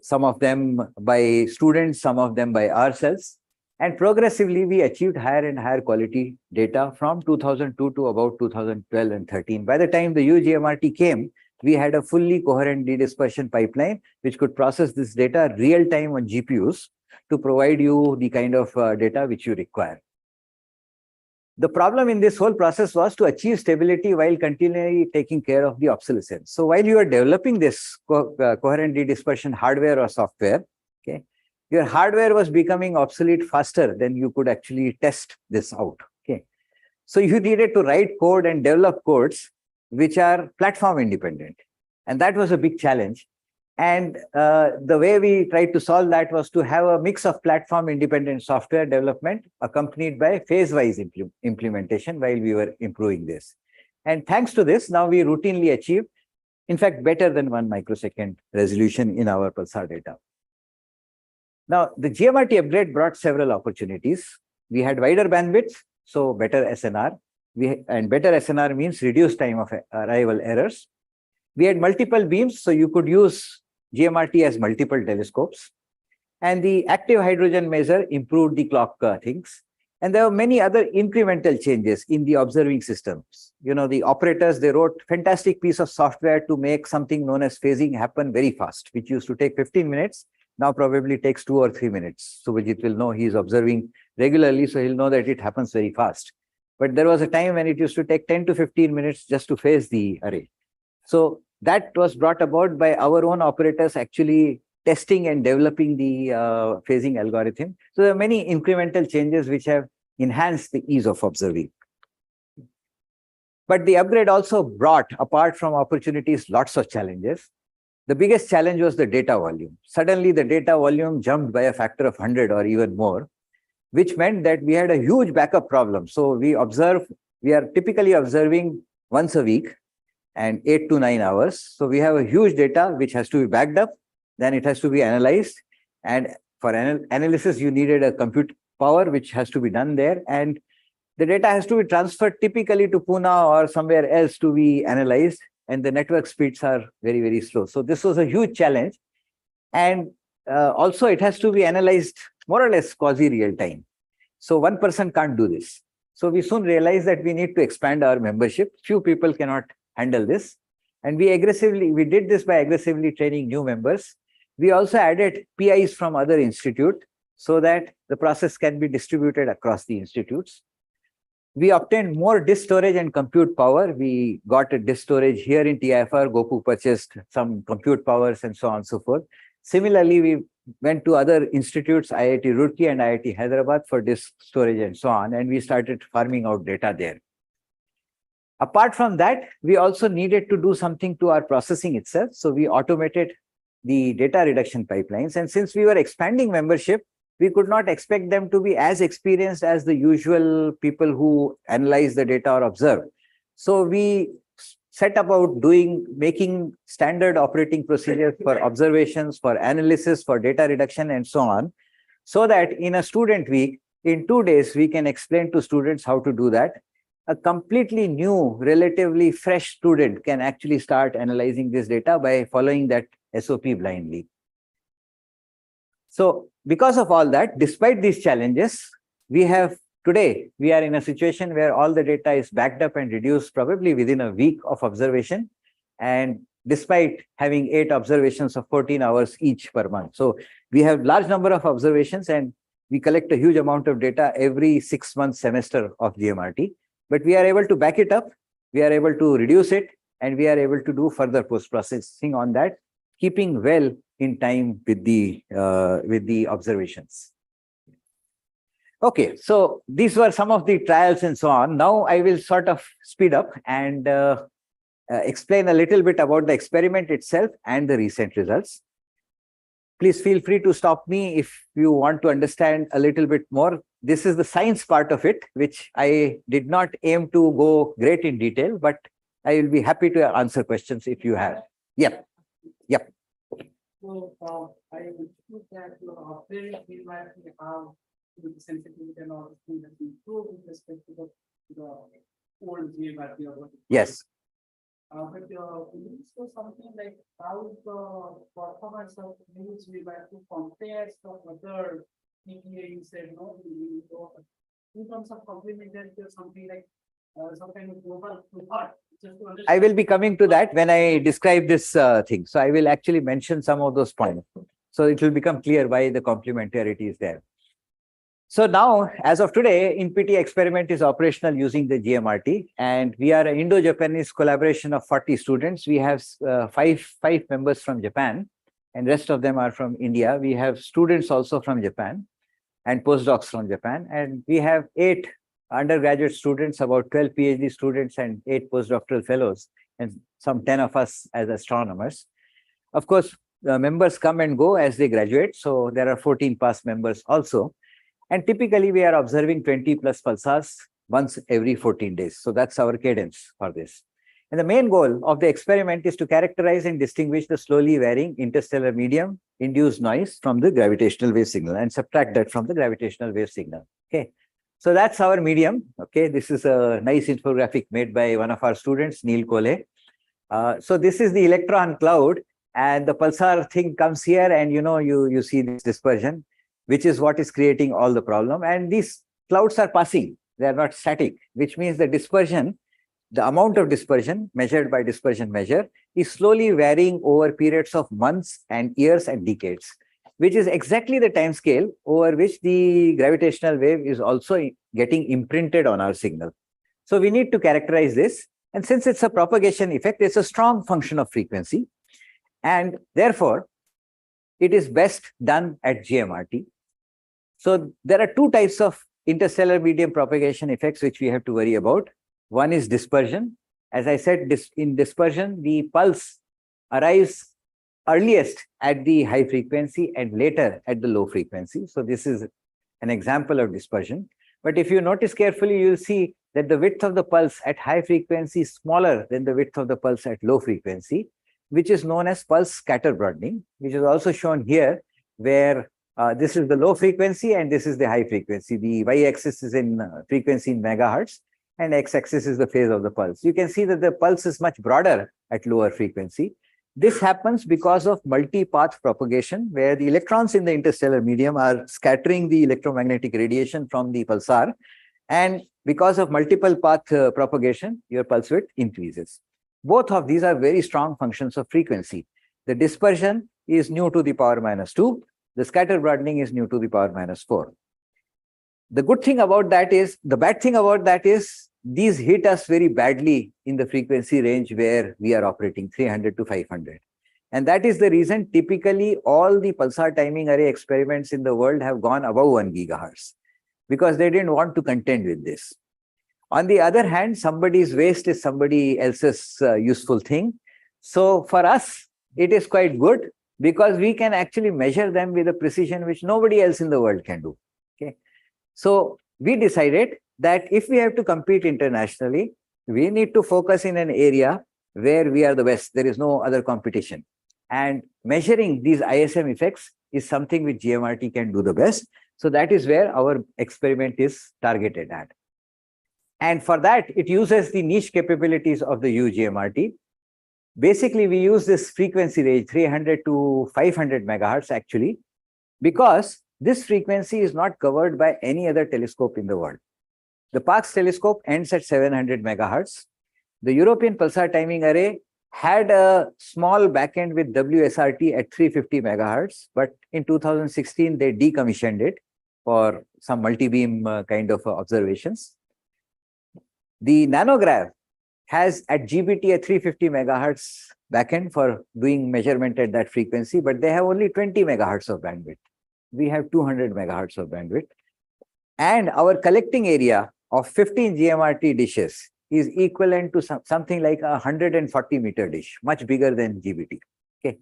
Some of them by students, some of them by ourselves. And progressively, we achieved higher and higher quality data from 2002 to about 2012 and 13. By the time the GMRT came, we had a fully coherent de-dispersion pipeline, which could process this data real time on GPUs to provide you the kind of data which you require. The problem in this whole process was to achieve stability while continually taking care of the obsolescence. So while you are developing this coherent de-dispersion hardware or software, okay, your hardware was becoming obsolete faster than you could actually test this out. Okay, so you needed to write code and develop codes which are platform independent, and that was a big challenge. And the way we tried to solve that was to have a mix of platform independent software development accompanied by phase-wise implementation while we were improving this. And thanks to this, now we routinely achieve, in fact, better than 1 microsecond resolution in our pulsar data. Now, the GMRT upgrade brought several opportunities. We had wider bandwidth, so better SNR. And better SNR means reduced time of arrival errors. We had multiple beams, so you could use GMRT as multiple telescopes. And the active hydrogen measure improved the clock things. And there were many other incremental changes in the observing systems. You know, the operators, they wrote fantastic piece of software to make something known as phasing happen very fast, which used to take 15 minutes. Now probably takes 2 or 3 minutes. So Vijit will know he's observing regularly, so he'll know that it happens very fast. But there was a time when it used to take 10 to 15 minutes just to phase the array. So that was brought about by our own operators actually testing and developing the phasing algorithm. So there are many incremental changes which have enhanced the ease of observing. But the upgrade also brought, apart from opportunities, lots of challenges. The biggest challenge was the data volume. Suddenly, the data volume jumped by a factor of 100 or even more, which meant that we had a huge backup problem. So we are typically observing once a week and 8 to 9 hours. So we have a huge data which has to be backed up, then it has to be analyzed. And for analysis, you needed a compute power which has to be done there. And the data has to be transferred typically to Pune or somewhere else to be analyzed. And the network speeds are very, very slow. So this was a huge challenge. And also it has to be analyzed more or less quasi-real time. So one person can't do this. So we soon realized that we need to expand our membership. Few people cannot handle this. And we did this by aggressively training new members. We also added PIs from other institutes so that the process can be distributed across the institutes. We obtained more disk storage and compute power. We got a disk storage here in TIFR. Gopu purchased some compute powers and so on and so forth. Similarly, we went to other institutes, IIT Roorkee and IIT Hyderabad, for disk storage and so on. And we started farming out data there. Apart from that, we also needed to do something to our processing itself. So we automated the data reduction pipelines. And since we were expanding membership, we could not expect them to be as experienced as the usual people who analyze the data or observe. So we set about making standard operating procedures for observations, for analysis, for data reduction, and so on, so that in a student week, in 2 days, we can explain to students how to do that. A completely new, relatively fresh student can actually start analyzing this data by following that SOP blindly. So because of all that, despite these challenges, today we are in a situation where all the data is backed up and reduced probably within a week of observation. And despite having 8 observations of 14 hours each per month. So we have large number of observations and we collect a huge amount of data every 6 month semester of GMRT. But we are able to back it up we are able to reduce it, and we are able to do further post-processing on that, keeping well in time with the observations. Okay, so these were some of the trials and so on. Now I will sort of speed up and explain a little bit about the experiment itself and the recent results. Please feel free to stop me if you want to understand a little bit more. This is the science part of it, which I did not aim to go great in detail, but I will be happy to answer questions if you have. Yep. Yep. So I understood that your observing feedback how the sensitivity and all things has improved with respect to the old GMRT or what. Yes. But we saw something like how the performance of new GMRT compares to other InPTA you said, no? In terms of complementarity or something like some kind of global thought. I will be coming to that when I describe this thing. So I will actually mention some of those points. So it will become clear why the complementarity is there. So now, as of today, InPTA experiment is operational using the GMRT, and we are an Indo-Japanese collaboration of 40 students. We have five members from Japan, and rest of them are from India. We have students also from Japan and postdocs from Japan, and we have 8 undergraduate students, about 12 PhD students, and 8 postdoctoral fellows, and some 10 of us as astronomers. Of course, the members come and go as they graduate, so there are 14 past members also. And typically, we are observing 20 plus pulsars once every 14 days. So that's our cadence for this. And the main goal of the experiment is to characterize and distinguish the slowly varying interstellar medium induced noise from the gravitational wave signal and subtract that from the gravitational wave signal. Okay. So that's our medium. Okay. This is a nice infographic made by one of our students, Neil Cole. So this is the electron cloud, and the pulsar thing comes here, and you see this dispersion, which is what is creating all the problem. And these clouds are passing, they are not static, which means the dispersion, the amount of dispersion measured by dispersion measure is slowly varying over periods of months and years and decades, which is exactly the time scale over which the gravitational wave is also getting imprinted on our signal. So we need to characterize this. And since it's a propagation effect, it's a strong function of frequency. And therefore, it is best done at GMRT. So there are 2 types of interstellar medium propagation effects which we have to worry about. One is dispersion. As I said, in dispersion, the pulse arrives earliest at the high frequency and later at the low frequency. So this is an example of dispersion. But if you notice carefully, you'll see that the width of the pulse at high frequency is smaller than the width of the pulse at low frequency, which is known as pulse scatter broadening, which is also shown here, where this is the low frequency and this is the high frequency. The y-axis is in frequency in megahertz, and x-axis is the phase of the pulse. You can see that the pulse is much broader at lower frequency. This happens because of multi-path propagation, where the electrons in the interstellar medium are scattering the electromagnetic radiation from the pulsar. And because of multiple path propagation, your pulse width increases. Both of these are very strong functions of frequency. The dispersion is nu to the power minus 2. The scatter broadening is nu to the power minus 4. The good thing about that is, the bad thing about that is, these hit us very badly in the frequency range where we are operating, 300 to 500. And that is the reason typically all the pulsar timing array experiments in the world have gone above 1 gigahertz, because they didn't want to contend with this. On the other hand, somebody's waste is somebody else's useful thing. So for us, it is quite good, because we can actually measure them with a precision which nobody else in the world can do. Okay. So we decided that if we have to compete internationally, we need to focus in an area where we are the best. There is no other competition. And measuring these ISM effects is something which GMRT can do the best. So that is where our experiment is targeted at. And for that, it uses the niche capabilities of the UGMRT. Basically, we use this frequency range, 300 to 500 megahertz actually, because this frequency is not covered by any other telescope in the world. The Parkes telescope ends at 700 megahertz. The European Pulsar Timing Array had a small backend with WSRT at 350 megahertz, but in 2016, they decommissioned it for some multi-beam kind of observations. The nanograv has at GBT a 350 megahertz backend for doing measurement at that frequency, but they have only 20 megahertz of bandwidth. We have 200 megahertz of bandwidth. And our collecting area of 15 GMRT dishes is equivalent to something like a 140-meter dish, much bigger than GBT. Okay.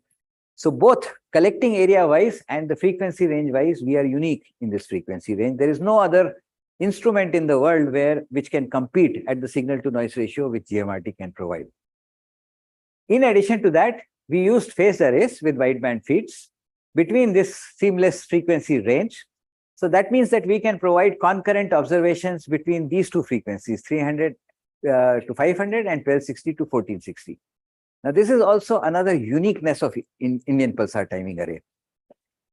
So both collecting area wise and the frequency range wise, we are unique in this frequency range. There is no other instrument in the world which can compete at the signal to noise ratio which GMRT can provide. In addition to that, we used phased arrays with wideband feeds between this seamless frequency range. So that means that we can provide concurrent observations between these two frequencies, 300 to 500 and 1260 to 1460. Now, this is also another uniqueness of Indian pulsar timing array.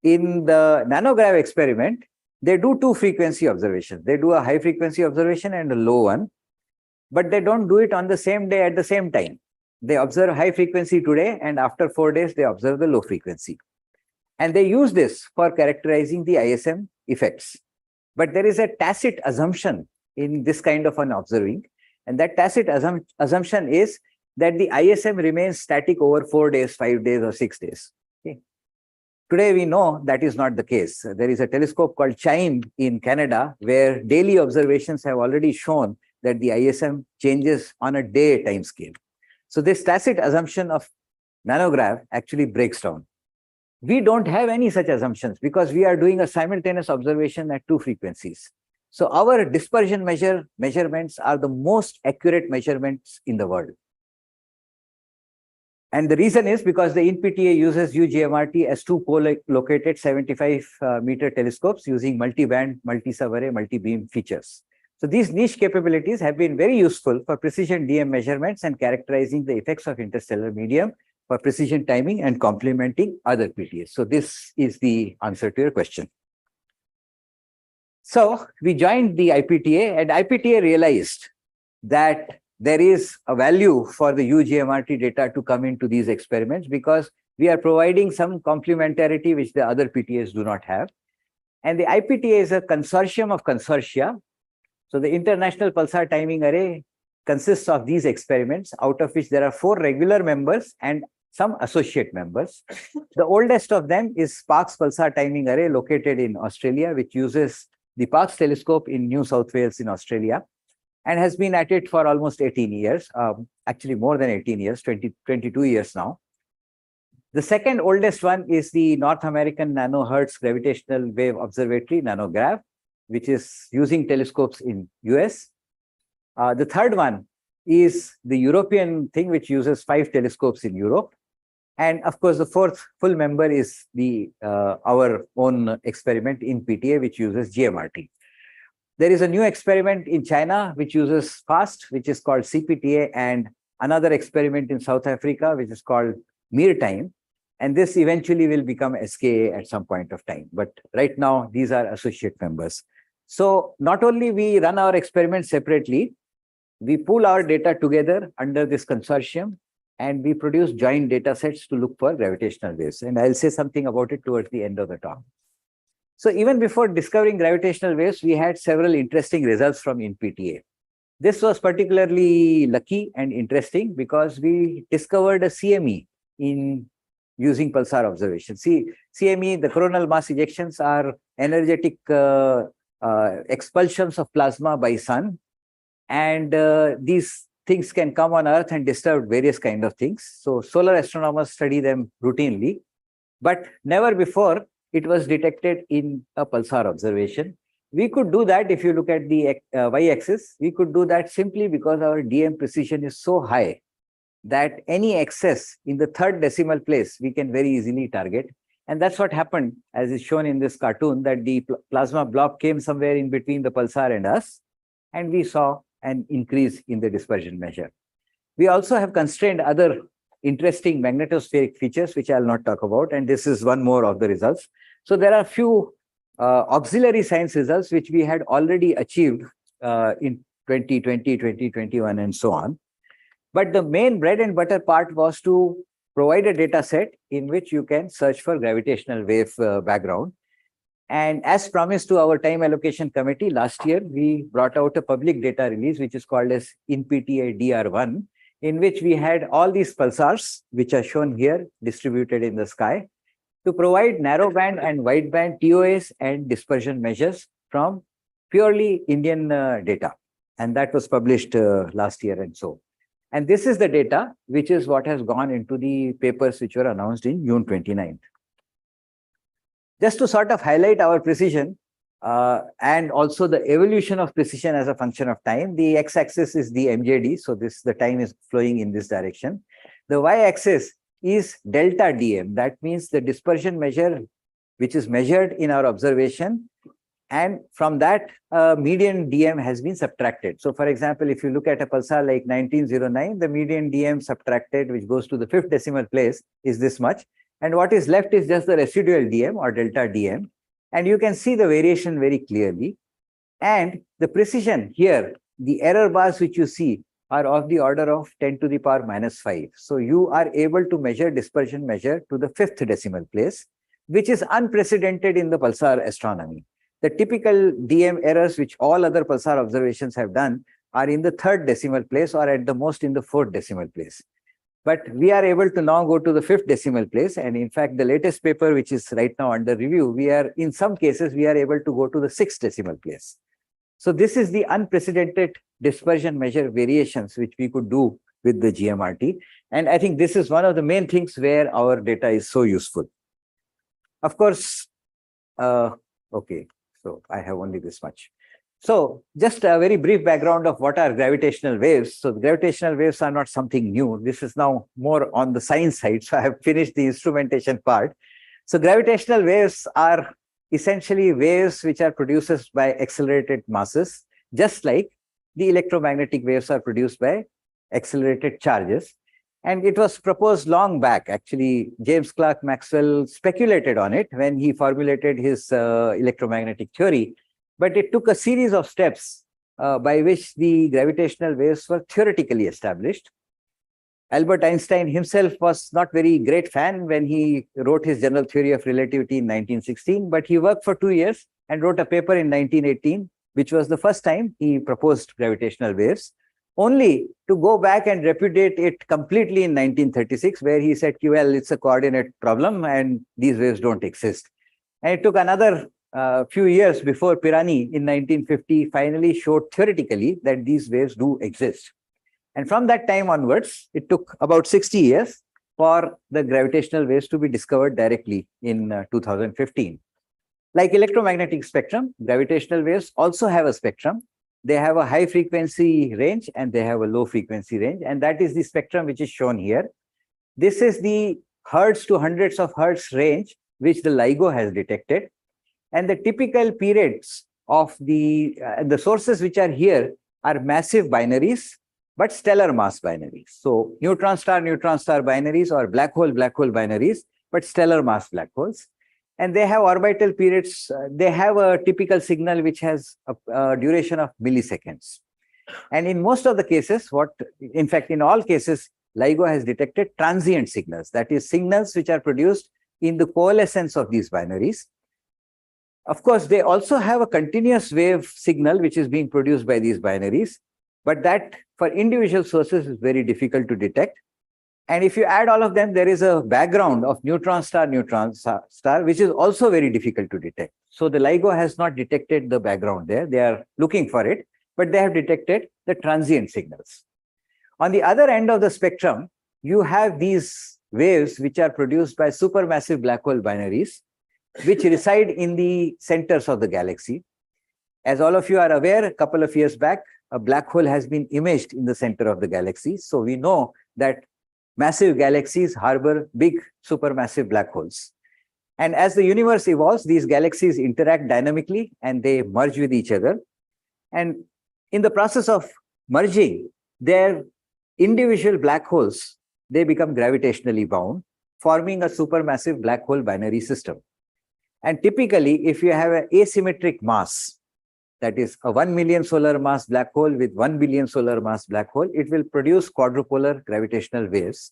In the nanograv experiment, they do two frequency observations. They do a high frequency observation and a low one, but they don't do it on the same day at the same time. They observe high frequency today, and after 4 days, they observe the low frequency. And they use this for characterizing the ISM effects. But there is a tacit assumption in this kind of an observing. And that tacit assumption is that the ISM remains static over 4 days, 5 days, or 6 days. Okay. Today, we know that is not the case. There is a telescope called CHIME in Canada, where daily observations have already shown that the ISM changes on a day time scale. So this tacit assumption of nanograv actually breaks down. We don't have any such assumptions because we are doing a simultaneous observation at two frequencies. So our dispersion measurements are the most accurate measurements in the world. And the reason is because the InPTA uses UGMRT as two co-located 75-meter telescopes using multi-band, multi-subarray, multi-beam features. So these niche capabilities have been very useful for precision DM measurements and characterizing the effects of interstellar medium for precision timing and complementing other PTAs. So this is the answer to your question. So we joined the IPTA, and IPTA realized that there is a value for the UGMRT data to come into these experiments because we are providing some complementarity which the other PTAs do not have. And the IPTA is a consortium of consortia. So the International Pulsar Timing Array consists of these experiments, out of which there are 4 regular members and some associate members. The oldest of them is Parkes Pulsar Timing Array, located in Australia, which uses the Parkes telescope in New South Wales in Australia, and has been at it for almost 18 years, actually more than 18 years, 22 years now. The second oldest one is the North American nano-Hertz gravitational wave observatory, NanoGrav, which is using telescopes in US. The third one is the European thing, which uses 5 telescopes in Europe. And of course, the fourth full member is the our own experiment in InPTA, which uses GMRT. There is a new experiment in China, which uses FAST, which is called CPTA, and another experiment in South Africa, which is called MIR-time. And this eventually will become SKA at some point of time. But right now, these are associate members. So not only we run our experiments separately, we pool our data together under this consortium, and we produce joint data sets to look for gravitational waves. And I'll say something about it towards the end of the talk. So even before discovering gravitational waves, we had several interesting results from InPTA. This was particularly lucky and interesting because we discovered a CME in using pulsar observation. See, CME, the coronal mass ejections, are energetic expulsions of plasma by sun. And these things can come on Earth and disturb various kinds of things. So solar astronomers study them routinely, but never before it was detected in a pulsar observation. We could do that if you look at the y-axis. We could do that simply because our DM precision is so high that any excess in the 3rd decimal place we can very easily target. And that's what happened, as is shown in this cartoon, that the plasma blob came somewhere in between the pulsar and us, and we saw an increase in the dispersion measure. We also have constrained other interesting magnetospheric features, which I'll not talk about, and this is one more of the results. So there are a few auxiliary science results which we had already achieved in 2020, 2021, and so on. But the main bread and butter part was to provide a data set in which you can search for gravitational wave background. And as promised to our time allocation committee last year, we brought out a public data release, which is called as InPTA DR1, in which we had all these pulsars, which are shown here, distributed in the sky, to provide narrowband and wideband TOS and dispersion measures from purely Indian data. And that was published last year and so. And this is the data, which is what has gone into the papers which were announced in June 29th. Just to sort of highlight our precision and also the evolution of precision as a function of time, the x-axis is the MJD. So the time is flowing in this direction. The y-axis is delta dm. That means the dispersion measure, which is measured in our observation. And from that, median dm has been subtracted. So for example, if you look at a pulsar like 1909, the median dm subtracted, which goes to the 5th decimal place, is this much. And what is left is just the residual dm or delta dm. And you can see the variation very clearly. And the precision here, the error bars which you see are of the order of 10 to the power minus 5. So you are able to measure dispersion measure to the 5th decimal place, which is unprecedented in the pulsar astronomy. The typical dm errors which all other pulsar observations have done are in the 3rd decimal place or at the most in the 4th decimal place. But we are able to now go to the 5th decimal place. And in fact, the latest paper, which is right now under review, in some cases, we are able to go to the 6th decimal place. So this is the unprecedented dispersion measure variations which we could do with the GMRT. And I think this is one of the main things where our data is so useful. Of course, okay, so I have only this much. So just a very brief background of what are gravitational waves. So the gravitational waves are not something new. This is now more on the science side. So I have finished the instrumentation part. So gravitational waves are essentially waves which are produced by accelerated masses, just like the electromagnetic waves are produced by accelerated charges. And it was proposed long back. Actually, James Clerk Maxwell speculated on it when he formulated his electromagnetic theory. But it took a series of steps by which the gravitational waves were theoretically established. Albert Einstein himself was not very great fan when he wrote his general theory of relativity in 1916, but he worked for 2 years and wrote a paper in 1918, which was the first time he proposed gravitational waves, only to go back and repudiate it completely in 1936, where he said, well, it's a coordinate problem and these waves don't exist. And it took another few years before Pirani in 1950 finally showed theoretically that these waves do exist. And from that time onwards, it took about 60 years for the gravitational waves to be discovered directly in 2015. Like electromagnetic spectrum, gravitational waves also have a spectrum. They have a high frequency range and they have a low frequency range. And that is the spectrum which is shown here. This is the hertz to hundreds of hertz range which the LIGO has detected. And the typical periods of the sources which are here are massive binaries, but stellar mass binaries. So neutron star binaries or black hole binaries, but stellar mass black holes. And they have orbital periods. They have a typical signal which has a duration of milliseconds. And in most of the cases, in fact, in all cases, LIGO has detected transient signals. That is, signals which are produced in the coalescence of these binaries. Of course, they also have a continuous wave signal which is being produced by these binaries, but that for individual sources is very difficult to detect. And if you add all of them, there is a background of neutron star, which is also very difficult to detect. So the LIGO has not detected the background there. They are looking for it, but they have detected the transient signals. On the other end of the spectrum, you have these waves which are produced by supermassive black hole binaries, which reside in the centers of the galaxy. As all of you are aware, a couple of years back, a black hole has been imaged in the center of the galaxy. So we know that massive galaxies harbor big supermassive black holes. And as the universe evolves, these galaxies interact dynamically and they merge with each other. And in the process of merging, their individual black holes, they become gravitationally bound, forming a supermassive black hole binary system. And typically, if you have an asymmetric mass, that is a 1 million solar mass black hole with 1 billion solar mass black hole, it will produce quadrupolar gravitational waves.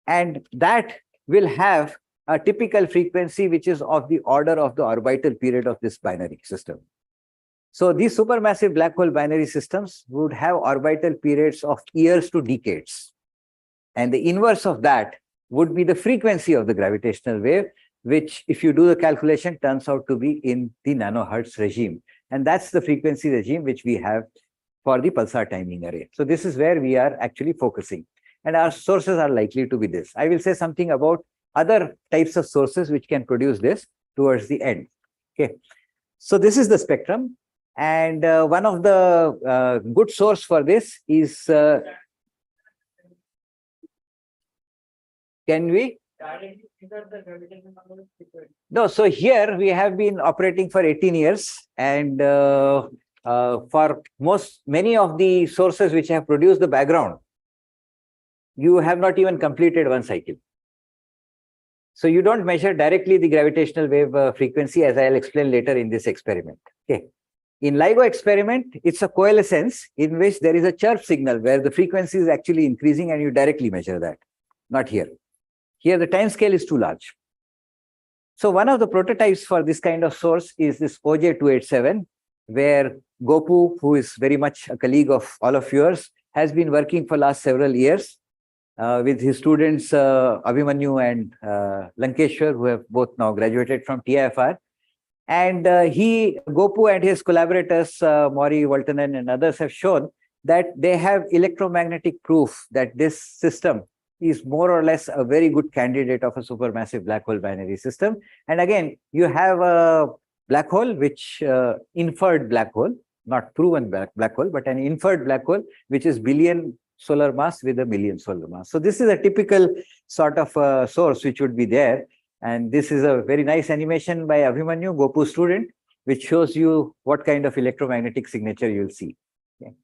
And that will have a typical frequency which is of the order of the orbital period of this binary system. So these supermassive black hole binary systems would have orbital periods of years to decades. And the inverse of that would be the frequency of the gravitational wave, which, if you do the calculation, turns out to be in the nano-Hertz regime. And that's the frequency regime which we have for the pulsar timing array. So this is where we are actually focusing. And our sources are likely to be this. I will say something about other types of sources which can produce this towards the end. Okay. So this is the spectrum. And one of the good source for this is, can we? No, so here we have been operating for 18 years, and for many of the sources which have produced the background, you have not even completed one cycle. So you don't measure directly the gravitational wave frequency, as I'll explain later in this experiment. Okay. In LIGO experiment, it's a coalescence in which there is a chirp signal where the frequency is actually increasing and you directly measure that. Not here. Here, the time scale is too large. So one of the prototypes for this kind of source is this OJ287, where Gopu, who is very much a colleague of all of yours, has been working for last several years with his students Abhimanyu and Lankeshwar, who have both now graduated from TIFR. And Gopu and his collaborators, Maury, Waltonen, and others have shown that they have electromagnetic proof that this system is more or less a very good candidate of a supermassive black hole binary system. And again, you have a black hole, which inferred black hole, not proven black hole, but an inferred black hole, which is billion solar mass with a million solar mass. So this is a typical sort of source which would be there. And this is a very nice animation by Abhimanyu, Gopu's student, which shows you what kind of electromagnetic signature you'll see. Okay.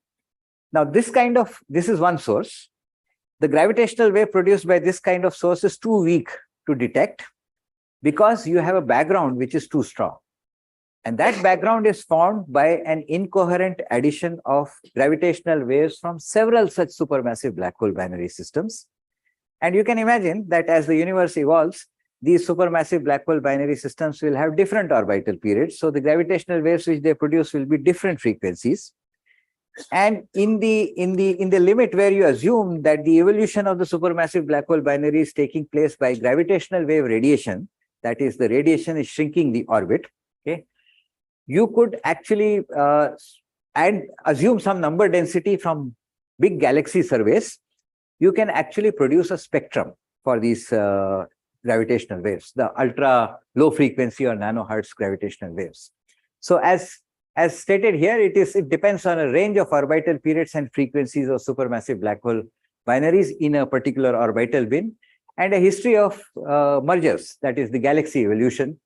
Now, this is one source. The gravitational wave produced by this kind of source is too weak to detect because you have a background which is too strong. And that background is formed by an incoherent addition of gravitational waves from several such supermassive black hole binary systems. And you can imagine that as the universe evolves, these supermassive black hole binary systems will have different orbital periods. So the gravitational waves which they produce will be different frequencies. And in the limit where you assume that the evolution of the supermassive black hole binary is taking place by gravitational wave radiation, that is, the radiation is shrinking the orbit, okay, you could actually and assume some number density from big galaxy surveys, you can actually produce a spectrum for these gravitational waves, the ultra low frequency or nano-Hertz gravitational waves. So as stated here, it depends on a range of orbital periods and frequencies of supermassive black hole binaries in a particular orbital bin, and a history of mergers, that is the galaxy evolution.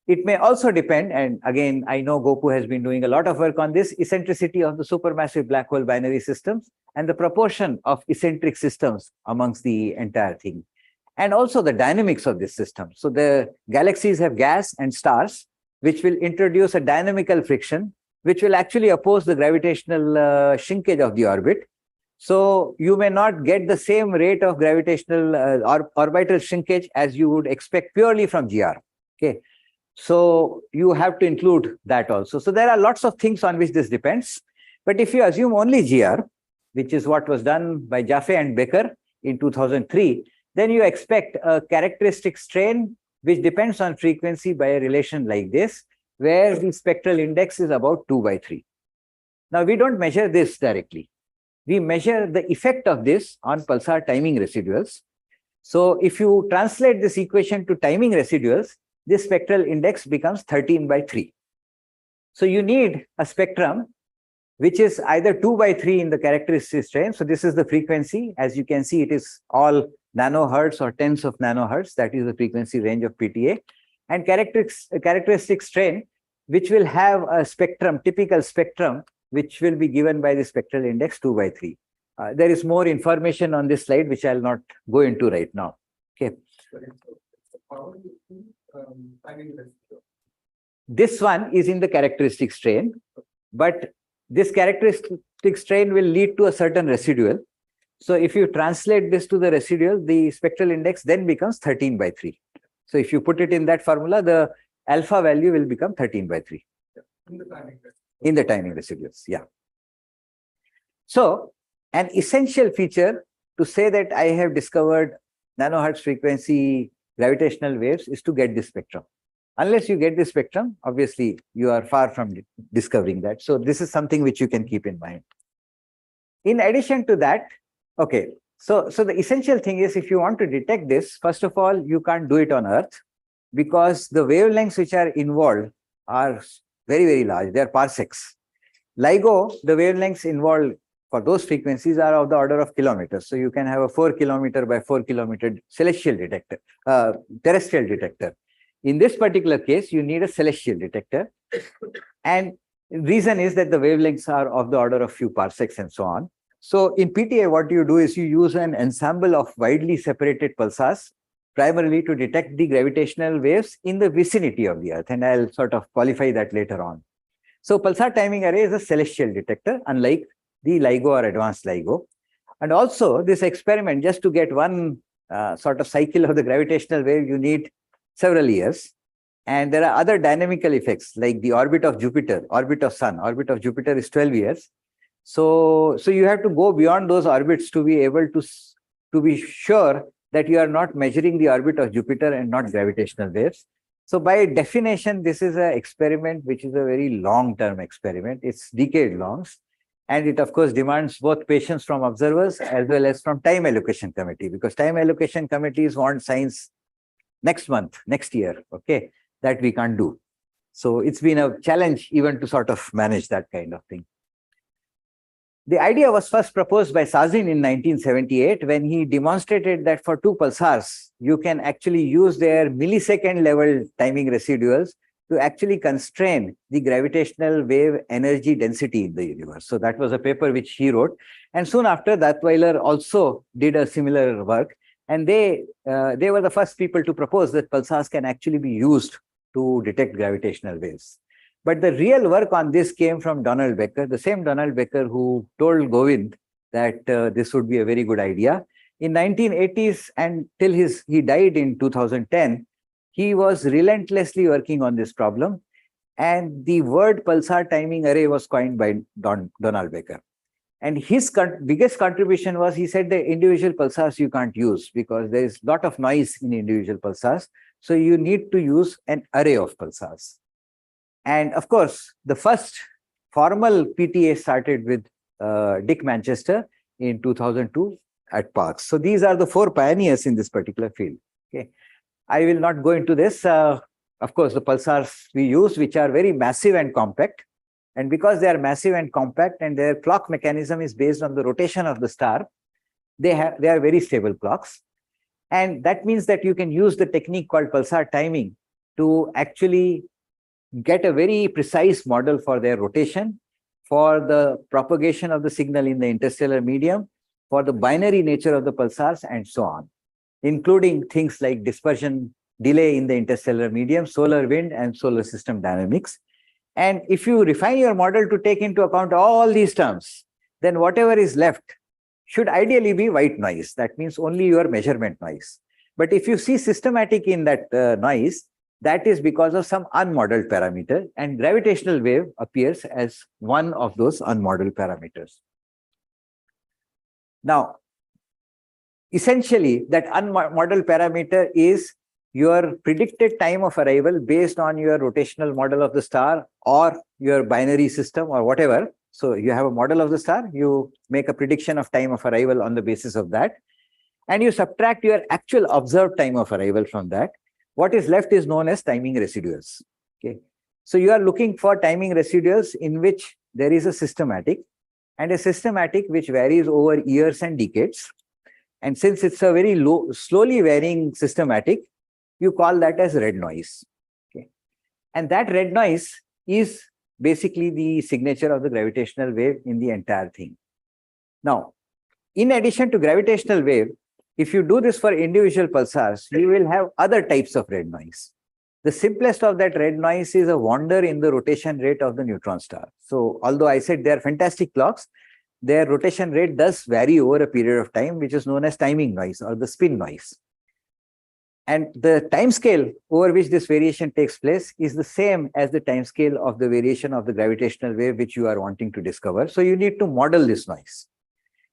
It may also depend, and again, I know Gopu has been doing a lot of work on this, eccentricity of the supermassive black hole binary systems and the proportion of eccentric systems amongst the entire thing. And also the dynamics of this system. So the galaxies have gas and stars, which will introduce a dynamical friction, which will actually oppose the gravitational shrinkage of the orbit. So you may not get the same rate of gravitational orbital shrinkage as you would expect purely from GR. Okay. So you have to include that also. So there are lots of things on which this depends. But if you assume only GR, which is what was done by Jaffe and Becker in 2003, then you expect a characteristic strain which depends on frequency by a relation like this, where the spectral index is about 2/3. Now, we don't measure this directly. We measure the effect of this on pulsar timing residuals. So if you translate this equation to timing residuals, this spectral index becomes 13/3. So you need a spectrum which is either 2/3 in the characteristic strain. So this is the frequency. As you can see, it is all nano-Hertz or tens of nano-Hertz. That is the frequency range of PTA. And characteristic strain, which will have a spectrum, typical spectrum, which will be given by the spectral index 2/3. There is more information on this slide, which I'll not go into right now. Okay. This one is in the characteristic strain, but this characteristic strain will lead to a certain residual. So if you translate this to the residual, the spectral index then becomes 13/3. So if you put it in that formula, the alpha value will become 13/3 in the timing residuals. Yeah. So an essential feature to say that I have discovered nano-Hertz frequency gravitational waves is to get this spectrum. Unless you get this spectrum, obviously you are far from discovering that. So this is something which you can keep in mind. In addition to that, okay, so the essential thing is, if you want to detect this, first of all, you can't do it on Earth because the wavelengths which are involved are very, very large. They are parsecs. LIGO, the wavelengths involved for those frequencies are of the order of kilometers. So you can have a 4 kilometer by 4 kilometer celestial detector, terrestrial detector. In this particular case, you need a celestial detector. And reason is that the wavelengths are of the order of few parsecs and so on. So in PTA, what you do is you use an ensemble of widely separated pulsars, primarily to detect the gravitational waves in the vicinity of the Earth. And I'll sort of qualify that later on. So pulsar timing array is a celestial detector, unlike the LIGO or advanced LIGO. And also this experiment, just to get one sort of cycle of the gravitational wave, you need several years. And there are other dynamical effects like the orbit of Jupiter, orbit of Sun. Orbit of Jupiter is 12 years. So you have to go beyond those orbits to be able to be sure that you are not measuring the orbit of Jupiter and not gravitational waves. So by definition, this is an experiment which is a very long-term experiment. It's decade-long. And it, of course, demands both patience from observers as well as from time allocation committee, because time allocation committees want science next month, next year, okay, that we can't do. So it's been a challenge even to sort of manage that kind of thing. The idea was first proposed by Sazin in 1978 when he demonstrated that for two pulsars, you can actually use their millisecond level timing residuals to actually constrain the gravitational wave energy density in the universe. So that was a paper which he wrote. And soon after, Dattweiler also did a similar work. And they were the first people to propose that pulsars can actually be used to detect gravitational waves. But the real work on this came from Donald Becker, the same Donald Becker who told Govind that this would be a very good idea. In 1980s and till he died in 2010, he was relentlessly working on this problem. And the word pulsar timing array was coined by Donald Becker. And his biggest contribution was, he said, the individual pulsars you can't use because there is a lot of noise in individual pulsars. So you need to use an array of pulsars. And of course, the first formal PTA started with Dick Manchester in 2002 at Parkes. So these are the four pioneers in this particular field. Okay, I will not go into this. Of course, the pulsars we use, which are very massive and compact. And because they are massive and compact and their clock mechanism is based on the rotation of the star, they are very stable clocks. And that means that you can use the technique called pulsar timing to actually get a very precise model for their rotation, for the propagation of the signal in the interstellar medium, for the binary nature of the pulsars, and so on, including things like dispersion delay in the interstellar medium, solar wind, and solar system dynamics. And if you refine your model to take into account all these terms, then whatever is left should ideally be white noise. That means only your measurement noise. But if you see systematic in that noise, that is because of some unmodeled parameter, and gravitational wave appears as one of those unmodeled parameters. Now, essentially, that unmodeled parameter is your predicted time of arrival based on your rotational model of the star or your binary system or whatever. So you have a model of the star, you make a prediction of time of arrival on the basis of that, and you subtract your actual observed time of arrival from that. What is left is known as timing residuals. Okay, so you are looking for timing residuals in which there is a systematic, and a systematic which varies over years and decades. And since it's a very low, slowly varying systematic, you call that as red noise. Okay, and that red noise is basically the signature of the gravitational wave in the entire thing. Now, in addition to gravitational wave, if you do this for individual pulsars, you will have other types of red noise. The simplest of that red noise is a wander in the rotation rate of the neutron star. So although I said they are fantastic clocks, their rotation rate does vary over a period of time, which is known as timing noise or the spin noise. And the time scale over which this variation takes place is the same as the time scale of the variation of the gravitational wave which you are wanting to discover. So you need to model this noise.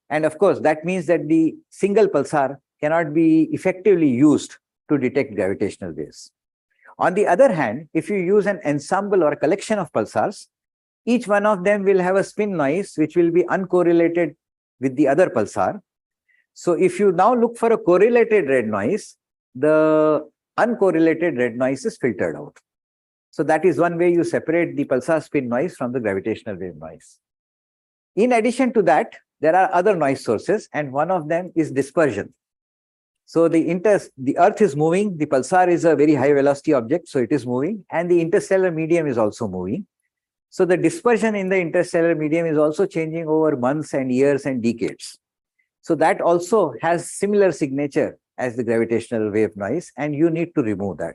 And of course, that means that the single pulsar cannot be effectively used to detect gravitational waves. On the other hand, if you use an ensemble or a collection of pulsars, each one of them will have a spin noise which will be uncorrelated with the other pulsar. So if you now look for a correlated red noise, the uncorrelated red noise is filtered out. So that is one way you separate the pulsar spin noise from the gravitational wave noise. In addition to that, there are other noise sources, and one of them is dispersion. So the Earth is moving, the pulsar is a very high velocity object, so it is moving, and the interstellar medium is also moving. So the dispersion in the interstellar medium is also changing over months and years and decades. So that also has similar signature as the gravitational wave noise, and you need to remove that.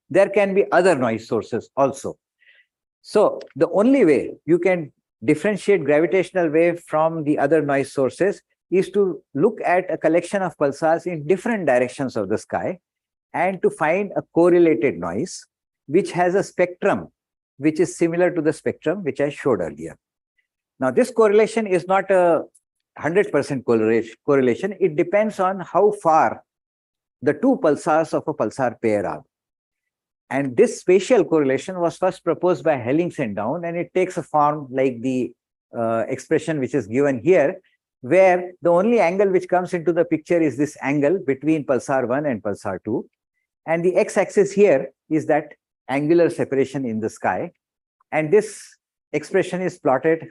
There can be other noise sources also. So the only way you can differentiate gravitational wave from the other noise sources is to look at a collection of pulsars in different directions of the sky and to find a correlated noise which has a spectrum which is similar to the spectrum which I showed earlier. Now, this correlation is not a 100% correlation. It depends on how far the two pulsars of a pulsar pair are. And this spatial correlation was first proposed by Hellings and Down, and it takes a form like the expression which is given here, where the only angle which comes into the picture is this angle between pulsar 1 and pulsar 2. And the x-axis here is that angular separation in the sky. And this expression is plotted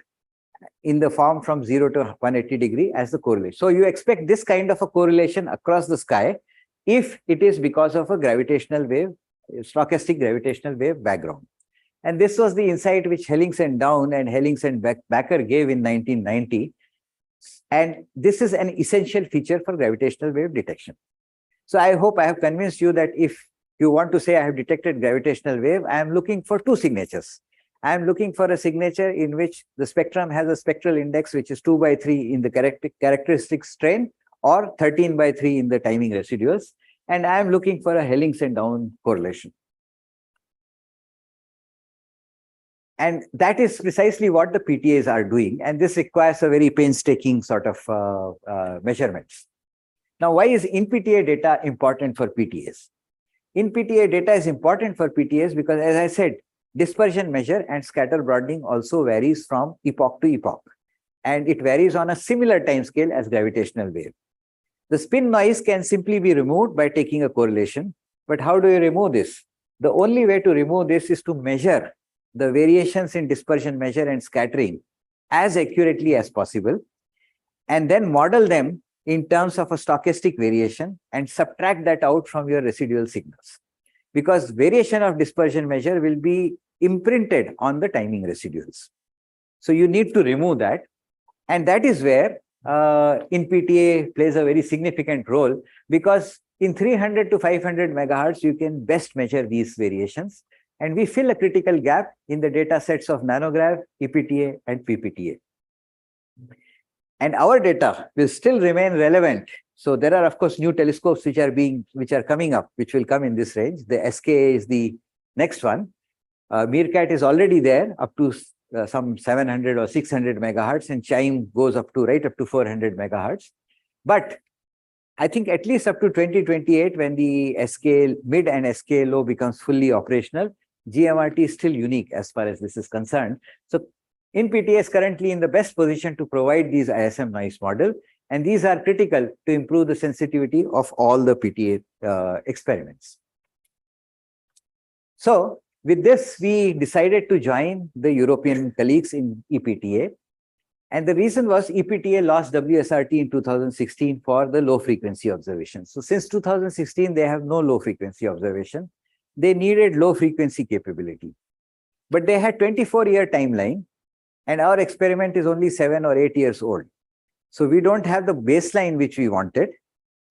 in the form from 0 to 180 degree as the correlation. So you expect this kind of a correlation across the sky if it is because of a gravitational wave, stochastic gravitational wave background. And this was the insight which Hellings and Down and Hellings and Backer gave in 1990. And this is an essential feature for gravitational wave detection. So I hope I have convinced you that if you want to say I have detected gravitational wave, I am looking for two signatures. I am looking for a signature in which the spectrum has a spectral index which is 2/3 in the characteristic strain or 13/3 in the timing residuals. And I am looking for a Hellings and Down correlation. And that is precisely what the PTAs are doing. And this requires a very painstaking sort of measurements. Now, why is InPTA data important for PTAs? InPTA data is important for PTAs because, as I said, dispersion measure and scatter broadening also varies from epoch to epoch. And it varies on a similar time scale as gravitational wave. The spin noise can simply be removed by taking a correlation. But how do you remove this? The only way to remove this is to measure the variations in dispersion measure and scattering as accurately as possible, and then model them in terms of a stochastic variation and subtract that out from your residual signals. Because variation of dispersion measure will be imprinted on the timing residuals. So you need to remove that. And that is where InPTA plays a very significant role, because in 300 to 500 megahertz, you can best measure these variations. And we fill a critical gap in the data sets of nanograv, IPTA, and PPTA. And our data will still remain relevant. So there are, of course, new telescopes which are coming up, which will come in this range. The SKA is the next one. Meerkat is already there up to some 700 or 600 megahertz, and CHIME goes up to 400 megahertz. But I think at least up to 2028, when the SKA mid and SKA low becomes fully operational, GMRT is still unique as far as this is concerned. So InPTA is currently in the best position to provide these ISM noise model, and these are critical to improve the sensitivity of all the PTA experiments. So with this, we decided to join the European colleagues in IPTA. And the reason was IPTA lost WSRT in 2016 for the low frequency observation. So since 2016, they have no low frequency observation. They needed low frequency capability. But they had 24-year timeline, and our experiment is only 7 or 8 years old. So we don't have the baseline which we wanted,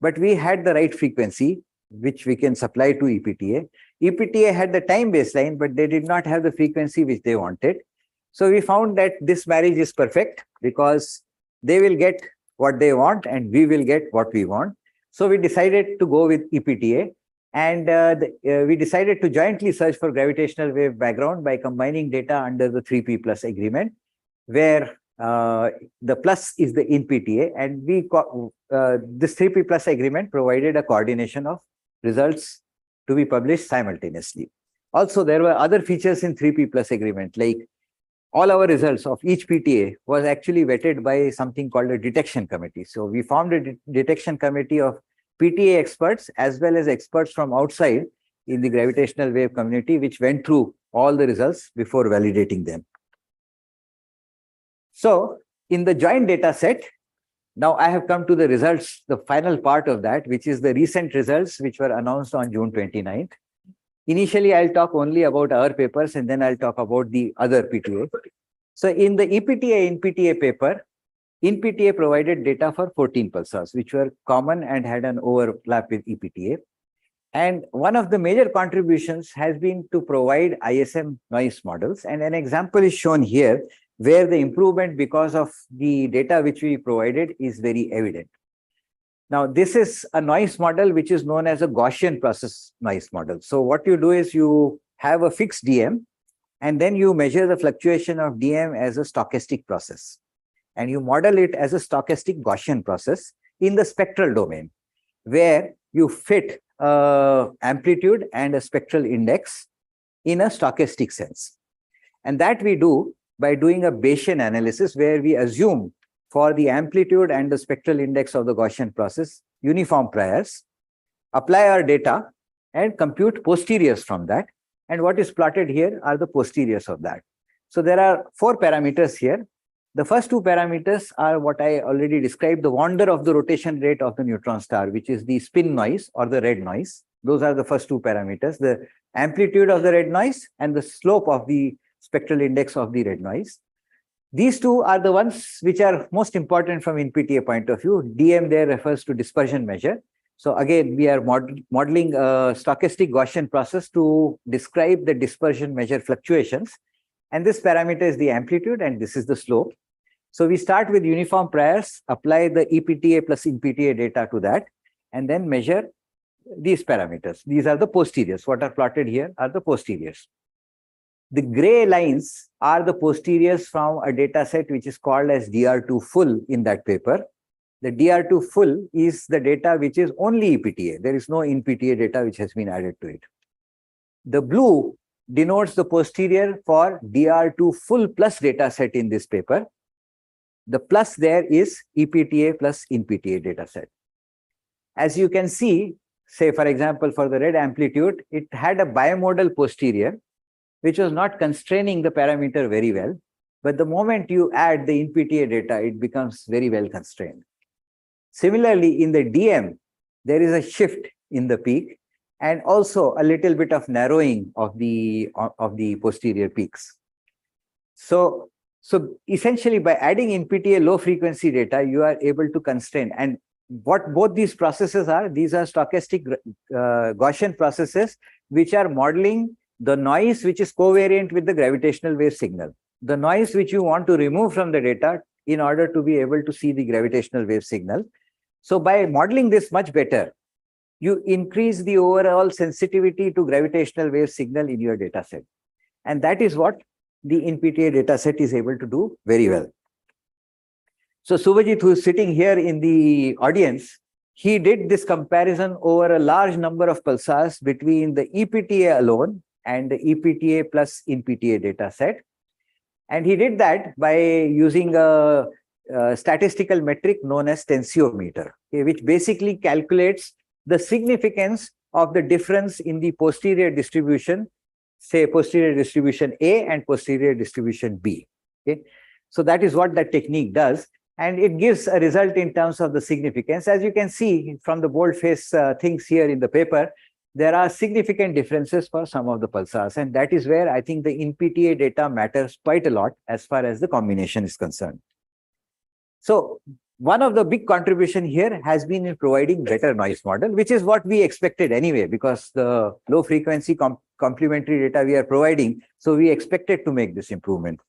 but we had the right frequency which we can supply to IPTA. IPTA had the time baseline, but they did not have the frequency which they wanted. So we found that this marriage is perfect because they will get what they want and we will get what we want. So we decided to go with IPTA. And we decided to jointly search for gravitational wave background by combining data under the 3P plus agreement, where the plus is the InPTA, and this 3P plus agreement provided a coordination of results to be published simultaneously. Also, there were other features in 3P plus agreement, like all our results of each PTA was actually vetted by something called a detection committee. So we formed a detection committee of PTA experts as well as experts from outside in the gravitational wave community, which went through all the results before validating them. So in the joint data set, now I have come to the results, the final part of that, which is the recent results which were announced on June 29th. Initially, I'll talk only about our papers and then I'll talk about the other PTA. So in the InPTA InPTA paper, InPTA provided data for 14 pulsars, which were common and had an overlap with IPTA. And one of the major contributions has been to provide ISM noise models. And an example is shown here, where the improvement because of the data which we provided is very evident. Now, this is a noise model which is known as a Gaussian process noise model. So what you do is you have a fixed DM, and then you measure the fluctuation of DM as a stochastic process. And you model it as a stochastic Gaussian process in the spectral domain, where you fit amplitude and a spectral index in a stochastic sense. And that we do by doing a Bayesian analysis, where we assume for the amplitude and the spectral index of the Gaussian process uniform priors, apply our data and compute posteriors from that. And what is plotted here are the posteriors of that. So there are 4 parameters here. The first 2 parameters are what I already described, the wander of the rotation rate of the neutron star, which is the spin noise or the red noise. Those are the first 2 parameters, the amplitude of the red noise and the slope of the spectral index of the red noise. These 2 are the ones which are most important from InPTA point of view. DM there refers to dispersion measure. So again, we are modeling a stochastic Gaussian process to describe the dispersion measure fluctuations. And this parameter is the amplitude and this is the slope. So we start with uniform priors, apply the IPTA plus InPTA data to that, and then measure these parameters. These are the posteriors. What are plotted here are the posteriors. The gray lines are the posteriors from a data set which is called as DR2 full in that paper. The DR2 full is the data which is only IPTA. There is no InPTA data which has been added to it. The blue denotes the posterior for DR2 full plus data set in this paper. The plus there is IPTA plus InPTA data set. As you can see, say for example, for the red amplitude, it had a bimodal posterior, which was not constraining the parameter very well. But the moment you add the InPTA data, it becomes very well constrained. Similarly, in the DM, there is a shift in the peak and also a little bit of narrowing of the posterior peaks. So essentially, by adding InPTA low frequency data, you are able to constrain. And what both these processes are, these are stochastic Gaussian processes, which are modeling the noise which is covariant with the gravitational wave signal, the noise which you want to remove from the data in order to be able to see the gravitational wave signal. So by modeling this much better, you increase the overall sensitivity to gravitational wave signal in your data set. And that is what the InPTA data set is able to do very well. So Subhajit, who is sitting here in the audience, he did this comparison over a large number of pulsars between the IPTA alone and the IPTA plus InPTA data set. And he did that by using a statistical metric known as tensiometer, okay, which basically calculates the significance of the difference in the posterior distribution, say posterior distribution A and posterior distribution B. Okay, so that is what that technique does. And it gives a result in terms of the significance. As you can see from the boldface things here in the paper, there are significant differences for some of the pulsars. And that is where I think the InPTA data matters quite a lot as far as the combination is concerned. So one of the big contribution here has been in providing better noise model, which is what we expected anyway, because the low frequency complementary data we are providing. So we expected to make this improvement.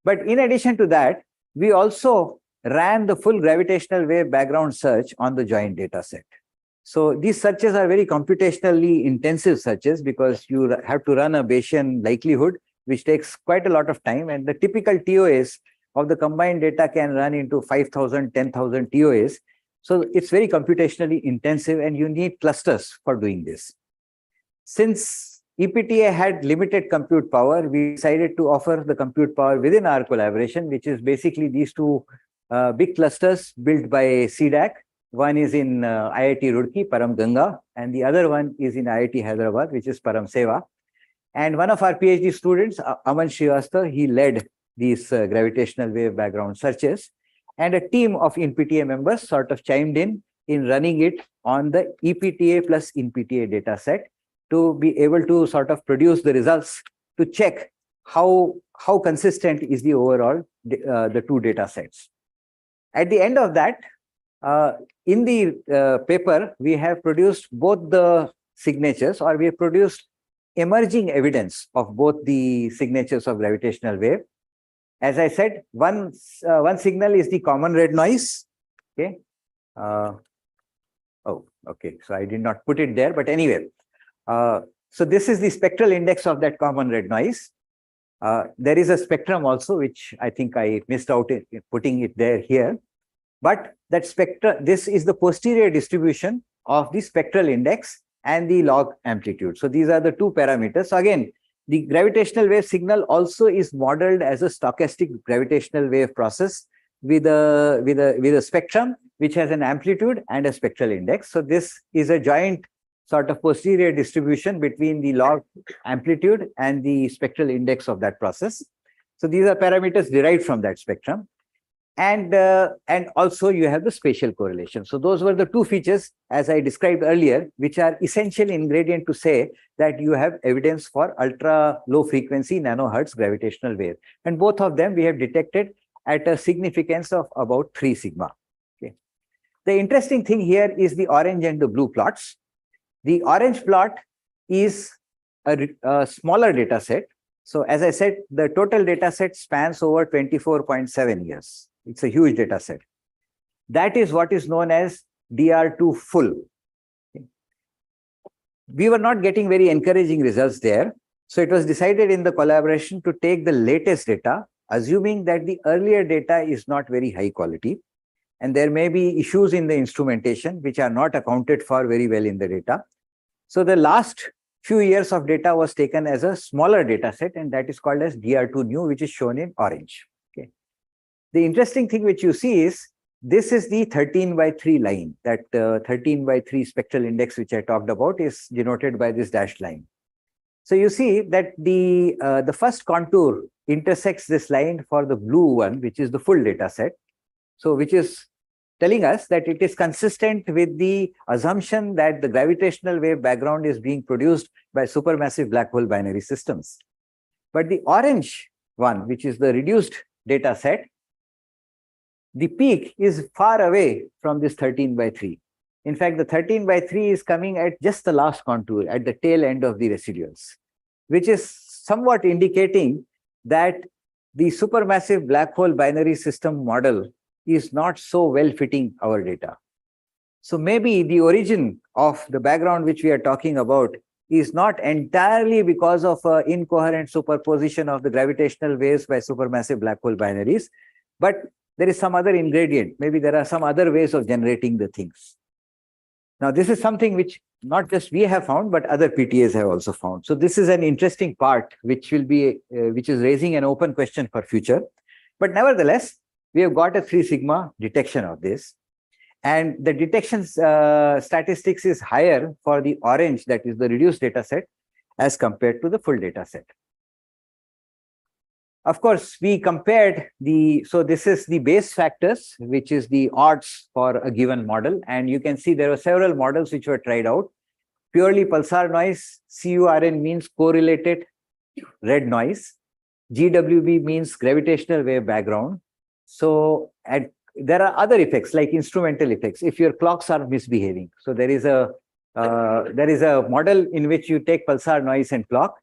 But in addition to that, we also ran the full gravitational wave background search on the joint data set. So these searches are very computationally intensive searches because you have to run a Bayesian likelihood, which takes quite a lot of time. And the typical TOAs of the combined data can run into 5,000, 10,000 TOAs. So it's very computationally intensive and you need clusters for doing this. Since InPTA had limited compute power, we decided to offer the compute power within our collaboration, which is basically these two big clusters built by CDAC. One is in IIT Roorkee, Param Ganga, and the other one is in IIT Hyderabad, which is Param Seva. And one of our PhD students, Aman Srivastava, he led these gravitational wave background searches. And a team of InPTA members sort of chimed in running it on the InPTA plus InPTA data set to be able to sort of produce the results to check how consistent is the overall the two data sets. At the end of that, in the paper, we have produced both the signatures, or we have produced emerging evidence of both the signatures of gravitational wave. As I said, one signal is the common red noise. Okay. Oh, okay. So I did not put it there, but anyway. So this is the spectral index of that common red noise. There is a spectrum also, which I think I missed out in putting it there here. But that this is the posterior distribution of the spectral index and the log amplitude. So these are the two parameters. So again, the gravitational wave signal also is modeled as a stochastic gravitational wave process with a spectrum which has an amplitude and a spectral index. So this is a joint sort of posterior distribution between the log amplitude and the spectral index of that process. So these are parameters derived from that spectrum. And also you have the spatial correlation. So those were the two features, as I described earlier, which are essential ingredient to say that you have evidence for ultra low frequency nano-Hertz gravitational wave. And both of them we have detected at a significance of about 3 sigma. Okay. The interesting thing here is the orange and the blue plots. The orange plot is a smaller data set. So as I said, the total data set spans over 24.7 years. It's a huge data set. That is what is known as DR2 full. Okay. We were not getting very encouraging results there. So it was decided in the collaboration to take the latest data, assuming that the earlier data is not very high quality. And there may be issues in the instrumentation, which are not accounted for very well in the data. So the last few years of data was taken as a smaller data set, and that is called as DR2 new, which is shown in orange. Okay. The interesting thing which you see is this is the 13/3 line. That 13/3 spectral index which I talked about is denoted by this dashed line. So you see that the first contour intersects this line for the blue one, which is the full data set. So which is telling us that it is consistent with the assumption that the gravitational wave background is being produced by supermassive black hole binary systems. But the orange one, which is the reduced data set, the peak is far away from this 13/3. In fact, the 13/3 is coming at just the last contour, at the tail end of the residuals, which is somewhat indicating that the supermassive black hole binary system model is not so well fitting our data. So maybe the origin of the background which we are talking about is not entirely because of incoherent superposition of the gravitational waves by supermassive black hole binaries, but there is some other ingredient. Maybe there are some other ways of generating the things. Now, this is something which not just we have found, but other PTAs have also found. So this is an interesting part which will be, which is raising an open question for future. But nevertheless, we have got a 3 sigma detection of this. And the detection statistics is higher for the orange, that is the reduced data set, as compared to the full data set. Of course, we compared so this is the base factors, which is the odds for a given model. And you can see there were several models which were tried out. Purely pulsar noise, CURN means correlated red noise. GWB means gravitational wave background. So there are other effects like instrumental effects if your clocks are misbehaving. So there is a model in which you take pulsar noise and clock.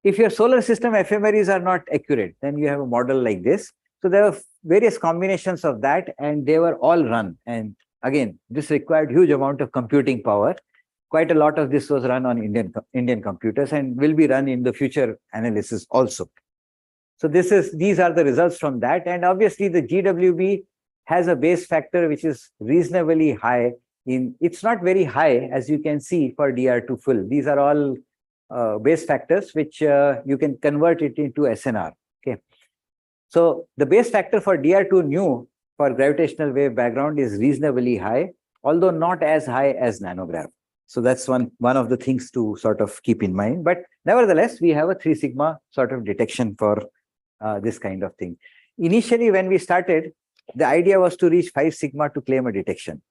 If your solar system ephemeris are not accurate, then you have a model like this. So there are various combinations of that, and they were all run. And Again, this required huge amount of computing power. Quite a lot of this was run on Indian computers and will be run in the future analysis also. So these are the results from that. And obviously the GWB has a base factor which is reasonably high. It's not very high, as you can see, for DR2 full. These are all base factors which you can convert it into SNR. Okay. So the base factor for DR2 nu for gravitational wave background is reasonably high, although not as high as nanograv. So that's one of the things to sort of keep in mind. But nevertheless, we have a 3 sigma sort of detection for this kind of thing. Initially, when we started, the idea was to reach 5 sigma to claim a detection.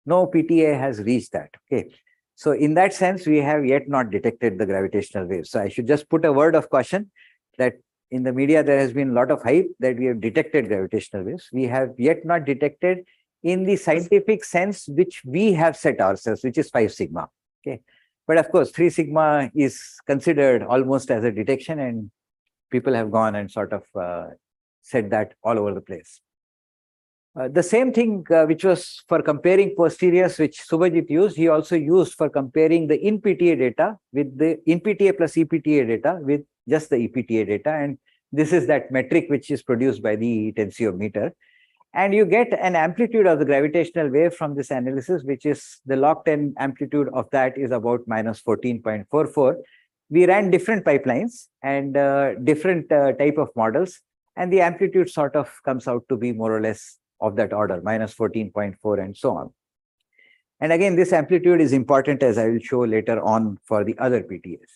No PTA has reached that. Okay. So in that sense, we have yet not detected the gravitational waves. So I should just put a word of caution that in the media, there has been a lot of hype that we have detected gravitational waves. We have yet not detected in the scientific sense which we have set ourselves, which is 5 sigma. Okay. But of course, 3 sigma is considered almost as a detection, and people have gone and sort of said that all over the place. The same thing which was for comparing posteriors, which Subhajit used, he also used for comparing the InPTA data with the InPTA plus EPTA data with just the EPTA data. And this is that metric which is produced by the tensiometer. And you get an amplitude of the gravitational wave from this analysis, which is the log 10 amplitude of that is about minus 14.44. We ran different pipelines and different type of models, and the amplitude sort of comes out to be more or less of that order, minus 14.4 and so on. And again, this amplitude is important, as I will show later on for the other PTAs.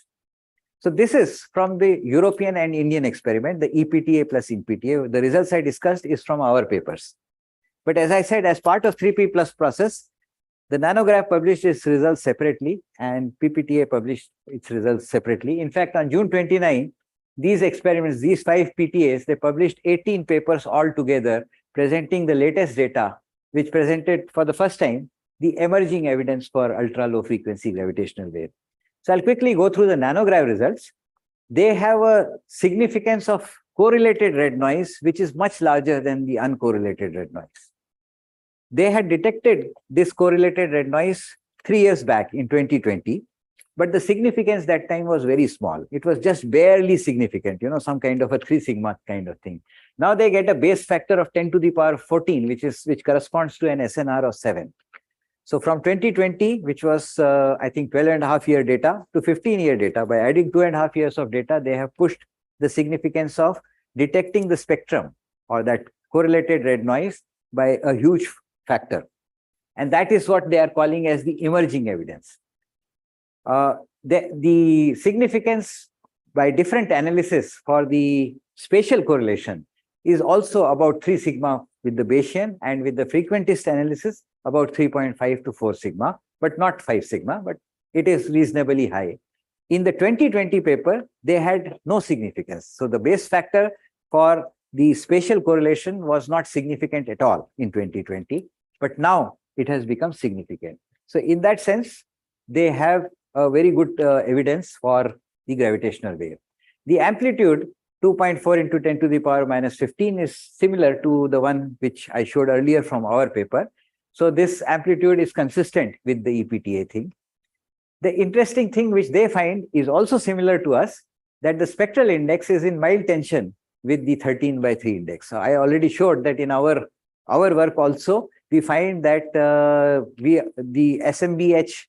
So this is from the European and Indian experiment, the EPTA plus InPTA. The results I discussed is from our papers. But as I said, as part of 3P plus process, the nanograph published its results separately and PPTA published its results separately. In fact, on June 29, these experiments, these 5 PTAs, they published 18 papers altogether presenting the latest data, which presented for the first time the emerging evidence for ultra-low frequency gravitational wave. So I'll quickly go through the nanograph results. They have a significance of correlated red noise, which is much larger than the uncorrelated red noise. They had detected this correlated red noise 3 years back in 2020, but the significance that time was very small. It was just barely significant, some kind of a 3 sigma kind of thing. Now they get a base factor of 10 to the power 14, which corresponds to an SNR of 7. So from 2020, which was, I think, 12.5-year data to 15-year data, by adding 2.5 years of data, they have pushed the significance of detecting the spectrum or that correlated red noise by a huge factor. And that is what they are calling as the emerging evidence. The significance by different analysis for the spatial correlation is also about 3 sigma with the Bayesian, and with the frequentist analysis about 3.5 to 4 sigma, but not 5 sigma, but it is reasonably high. In the 2020 paper, they had no significance. So the base factor for the spatial correlation was not significant at all in 2020, but now it has become significant. So in that sense, they have a very good evidence for the gravitational wave. The amplitude 2.4 into 10 to the power minus 15 is similar to the one which I showed earlier from our paper. So this amplitude is consistent with the EPTA thing. The interesting thing which they find is also similar to us, that the spectral index is in mild tension with the 13/3 index. So I already showed that in our work also, we find that the SMBH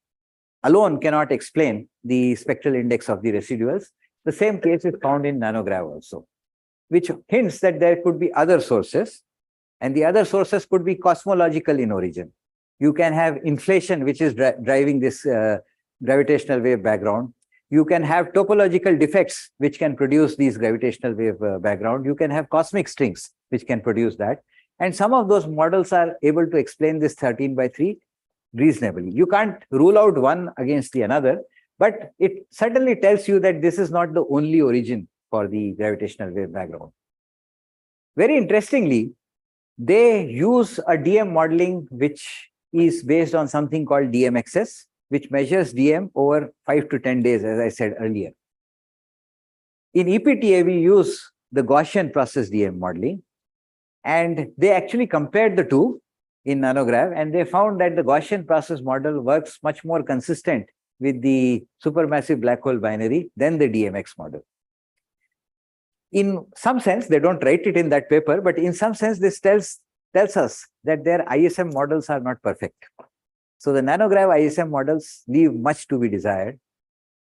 alone cannot explain the spectral index of the residuals. The same case is found in nanograph also, which hints that there could be other sources, and the other sources could be cosmological in origin. You can have inflation, which is driving this gravitational wave background. You can have topological defects, which can produce these gravitational wave background. You can have cosmic strings, which can produce that. And some of those models are able to explain this 13/3 reasonably. You can't rule out one against the another, but it certainly tells you that this is not the only origin for the gravitational wave background. Very interestingly, they use a DM modeling which is based on something called DMXS, which measures DM over 5 to 10 days, as I said earlier. In EPTA, we use the Gaussian process DM modeling, and they actually compared the two. in nanograv, and they found that the Gaussian process model works much more consistent with the supermassive black hole binary than the DMX model. In some sense, they don't write it in that paper, but in some sense, this tells us that their ISM models are not perfect. So the nanograv ISM models leave much to be desired.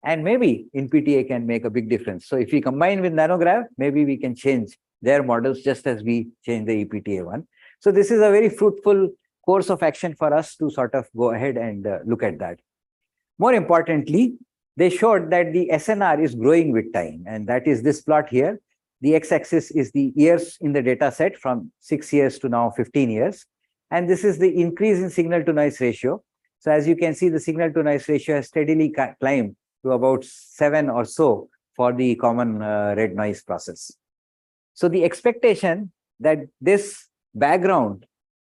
And maybe InPTA can make a big difference. So if we combine with nanograv, maybe we can change their models just as we change the InPTA one. So this is a very fruitful course of action for us to sort of go ahead and look at that. More importantly, they showed that the SNR is growing with time, and that is this plot here. The x-axis is the years in the data set from 6 years to now 15 years. And this is the increase in signal to noise ratio. So as you can see, the signal to noise ratio has steadily climbed to about 7 or so for the common red noise process. So the expectation that this background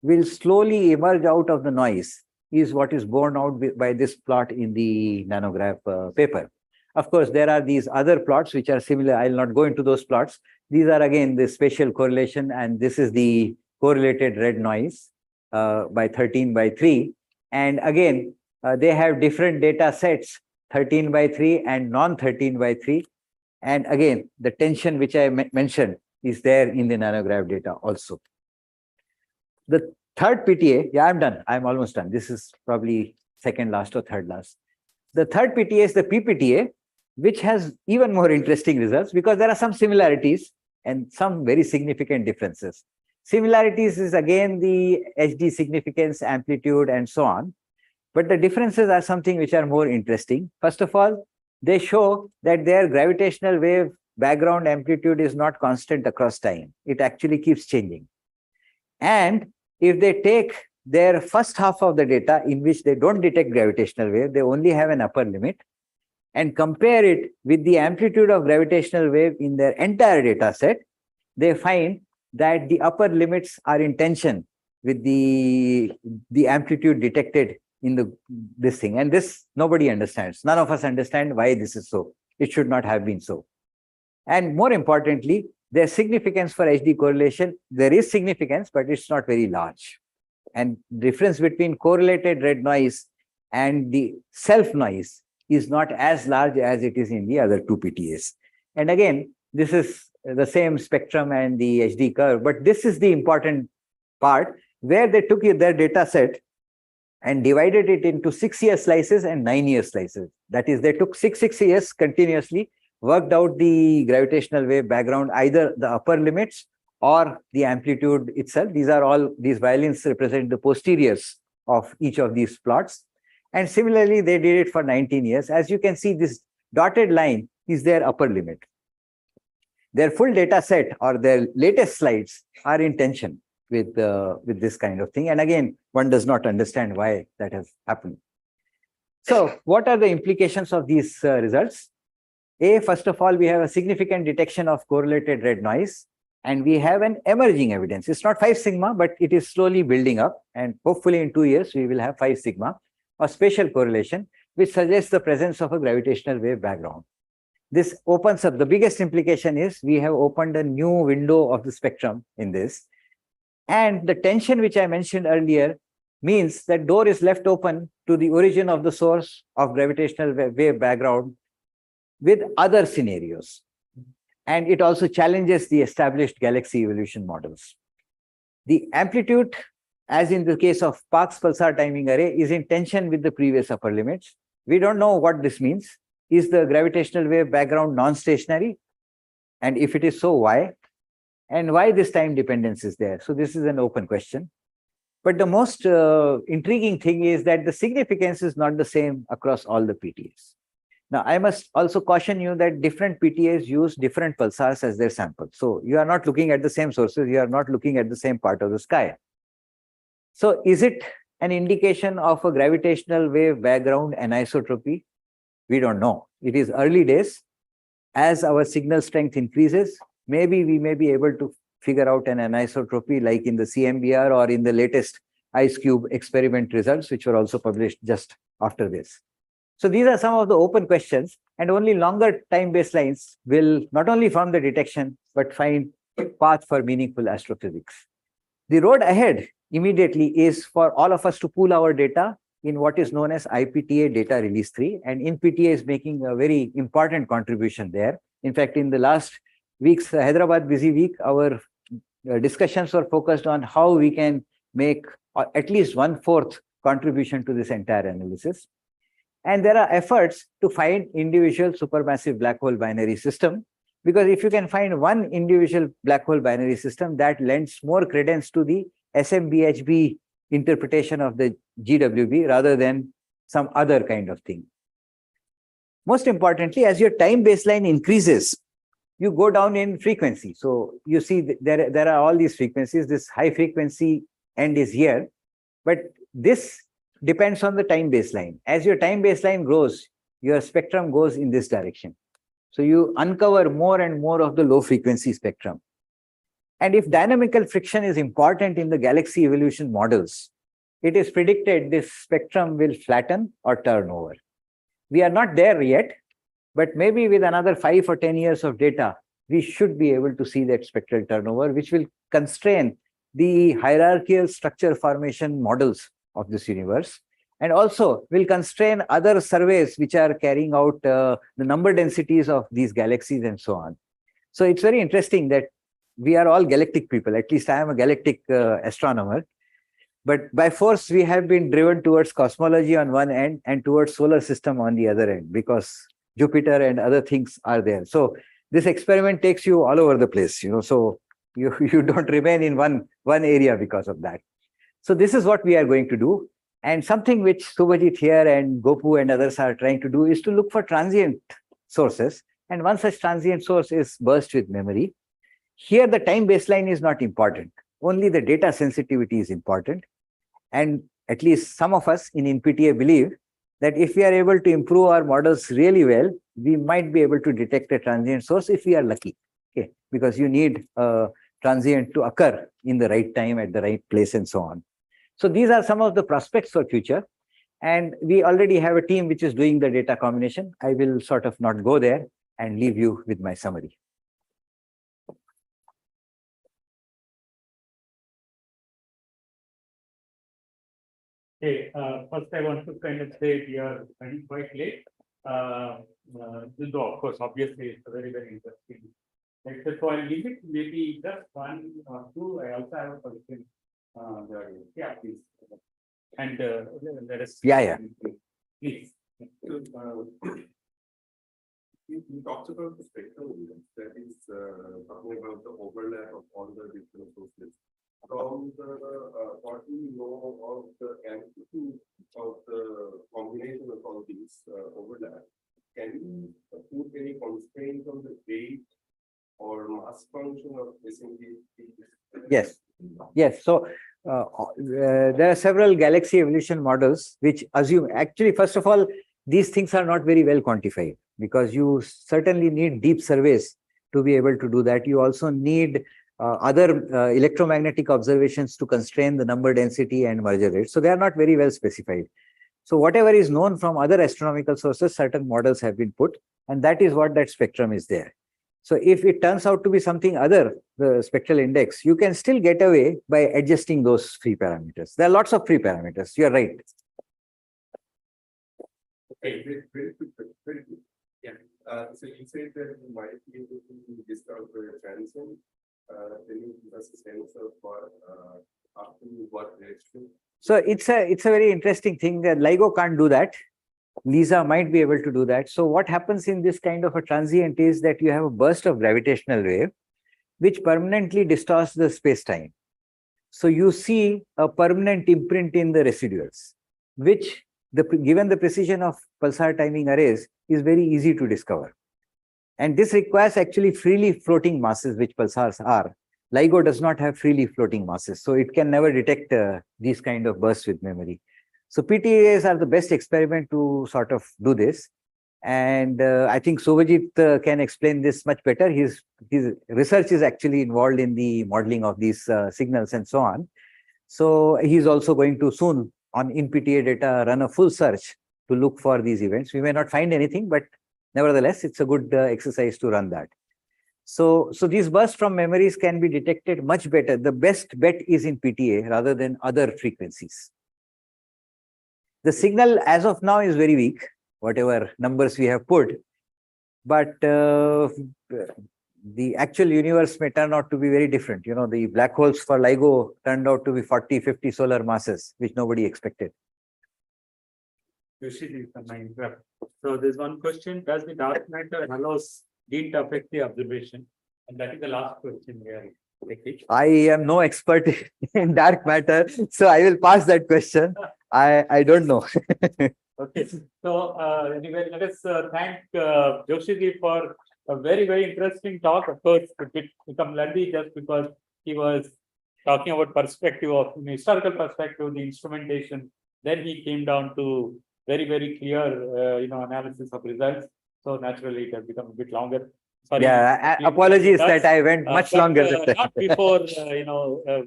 will slowly emerge out of the noise is what is borne out by this plot in the nanograv paper. Of course, there are these other plots which are similar. I'll not go into those plots. These are again the spatial correlation, and this is the correlated red noise by 13/3. And again, they have different data sets, 13/3 and non-13/3. And again, the tension which I mentioned is there in the nanograv data also. The third PTA, yeah, I'm done. I'm almost done. This is probably second last or third last. The third PTA is the PPTA, which has even more interesting results because there are some similarities and some very significant differences. Similarities is again the HD significance, amplitude, and so on. But the differences are something which are more interesting. First of all, they show that their gravitational wave background amplitude is not constant across time. It actually keeps changing. And if they take their first half of the data in which they don't detect gravitational wave, they only have an upper limit, and compare it with the amplitude of gravitational wave in their entire data set, they find that the upper limits are in tension with the amplitude detected in this thing. And this nobody understands. None of us understand why this is so. It should not have been so. And more importantly, there's significance for HD correlation. There is significance, but it's not very large. And difference between correlated red noise and the self noise is not as large as it is in the other two PTAs. And again, this is the same spectrum and the HD curve, but this is the important part where they took their data set and divided it into 6-year slices and 9-year slices. That is, they took 6 years continuously, worked out the gravitational wave background, either the upper limits or the amplitude itself. These violins represent the posteriors of each of these plots. And similarly, they did it for 19 years. As you can see, this dotted line is their upper limit. Their full data set or their latest slides are in tension with this kind of thing. And again, one does not understand why that has happened. So what are the implications of these results? First of all, we have a significant detection of correlated red noise, and we have an emerging evidence. It's not 5 sigma, but it is slowly building up. And hopefully in 2 years, we will have 5 sigma of spatial correlation, which suggests the presence of a gravitational wave background. This opens up, the biggest implication is we have opened a new window of the spectrum in this. And the tension which I mentioned earlier means that door is left open to the origin of the source of gravitational wave background with other scenarios. And it also challenges the established galaxy evolution models. The amplitude, as in the case of Parkes pulsar timing array, is in tension with the previous upper limits. We don't know what this means. Is the gravitational wave background non-stationary? And if it is so, why? And why this time dependence is there? So this is an open question. But the most intriguing thing is that the significance is not the same across all the PTAs. Now, I must also caution you that different PTAs use different pulsars as their sample. So you are not looking at the same sources. You are not looking at the same part of the sky. So is it an indication of a gravitational wave background anisotropy? We don't know. It is early days. As our signal strength increases, maybe we may be able to figure out an anisotropy like in the CMBR or in the latest IceCube experiment results, which were also published just after this. So these are some of the open questions, and only longer time baselines will not only form the detection, but find path for meaningful astrophysics. The road ahead immediately is for all of us to pool our data in what is known as IPTA data release 3. And InPTA is making a very important contribution there. In fact, in the last week's Hyderabad Busy Week, our discussions were focused on how we can make at least 1/4 contribution to this entire analysis. And there are efforts to find individual supermassive black hole binary system, because if you can find one individual black hole binary system, that lends more credence to the SMBHB interpretation of the GWB rather than some other kind of thing. Most importantly, as your time baseline increases, you go down in frequency. So you see there are all these frequencies. This high frequency end is here, but this depends on the time baseline. As your time baseline grows, your spectrum goes in this direction. So you uncover more and more of the low frequency spectrum. And if dynamical friction is important in the galaxy evolution models, it is predicted this spectrum will flatten or turn over. We are not there yet, but maybe with another 5 or 10 years of data, we should be able to see that spectral turnover, which will constrain the hierarchical structure formation models of this universe, and also will constrain other surveys which are carrying out the number densities of these galaxies and so on. So it's very interesting that we are all galactic people. At least I am a galactic astronomer. But by force, we have been driven towards cosmology on one end and towards solar system on the other end, because Jupiter and other things are there. So this experiment takes you all over the place, so you don't remain in one area because of that. So this is what we are going to do. And something which Subhajit here and Gopu and others are trying to do is to look for transient sources. And one such transient source is burst with memory. Here, the time baseline is not important. Only the data sensitivity is important. And at least some of us in InPTA believe that if we are able to improve our models really well, we might be able to detect a transient source if we are lucky. Okay, because you need a transient to occur in the right time at the right place and so on. So these are some of the prospects for future. And we already have a team which is doing the data combination. I will sort of not go there and leave you with my summary. Okay, first I want to kind of say we are running quite late. Though of course, obviously, it's a very, very interesting lecture. So I'll leave it maybe just one or two. I also have a question. Yeah, please. And let us. Yeah. Please. You talked about the spectral events, that is talking about the overlap of all the different sources. From what we know of the amplitude of the combination of all these overlap, can you put any constraints on the weight or mass function of SMBHB? Yes. So there are several galaxy evolution models which assume, actually, first of all, these things are not very well quantified, because you certainly need deep surveys to be able to do that. You also need other electromagnetic observations to constrain the number density and merger rate. So they are not very well specified. So whatever is known from other astronomical sources, certain models have been put, and that is what that spectrum is there. So if it turns out to be something other, the spectral index, you can still get away by adjusting those free parameters. There are lots of free parameters. You are right. Okay, very quick. Yeah. So you said that you might be able to discover a transient. Can you give us a sense of up to what direction? So it's a very interesting thing that LIGO can't do that. LISA might be able to do that. So what happens in this kind of a transient is that you have a burst of gravitational wave, which permanently distorts the space-time. So you see a permanent imprint in the residuals, which given the precision of pulsar timing arrays is very easy to discover. And this requires actually freely floating masses, which pulsars are. LIGO does not have freely floating masses, so it can never detect these kind of bursts with memory. So PTAs are the best experiment to sort of do this. And I think Subhajit can explain this much better. His research is actually involved in the modeling of these signals and so on. So he's also going to soon on InPTA data run a full search to look for these events. We may not find anything, but nevertheless, it's a good exercise to run that. So these bursts from memories can be detected much better. The best bet is in PTA rather than other frequencies. The signal as of now is very weak, whatever numbers we have put, but the actual universe may turn out to be very different. You know, the black holes for LIGO turned out to be 40, 50 solar masses, which nobody expected. Joshi, so there's one question: does the dark matter allows didn't affect the observation? And that is the last question here. I am no expert in dark matter, so I will pass that question. I don't know. Okay, so anyway, let us thank Joshi for a very, very interesting talk. Of course, it become lengthy just because he was talking about perspective of historical perspective, the instrumentation. Then he came down to very, very clear, analysis of results. So naturally, it has become a bit longer. Sorry. Yeah, apologies that I went much longer. Not before,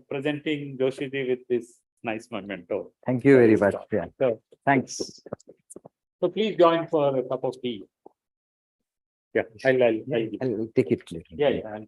presenting Joshi with this nice memento. Thank you very much. Yeah. So, Thanks. so please join for a cup of tea. Yeah, I'll I'll take it later. yeah.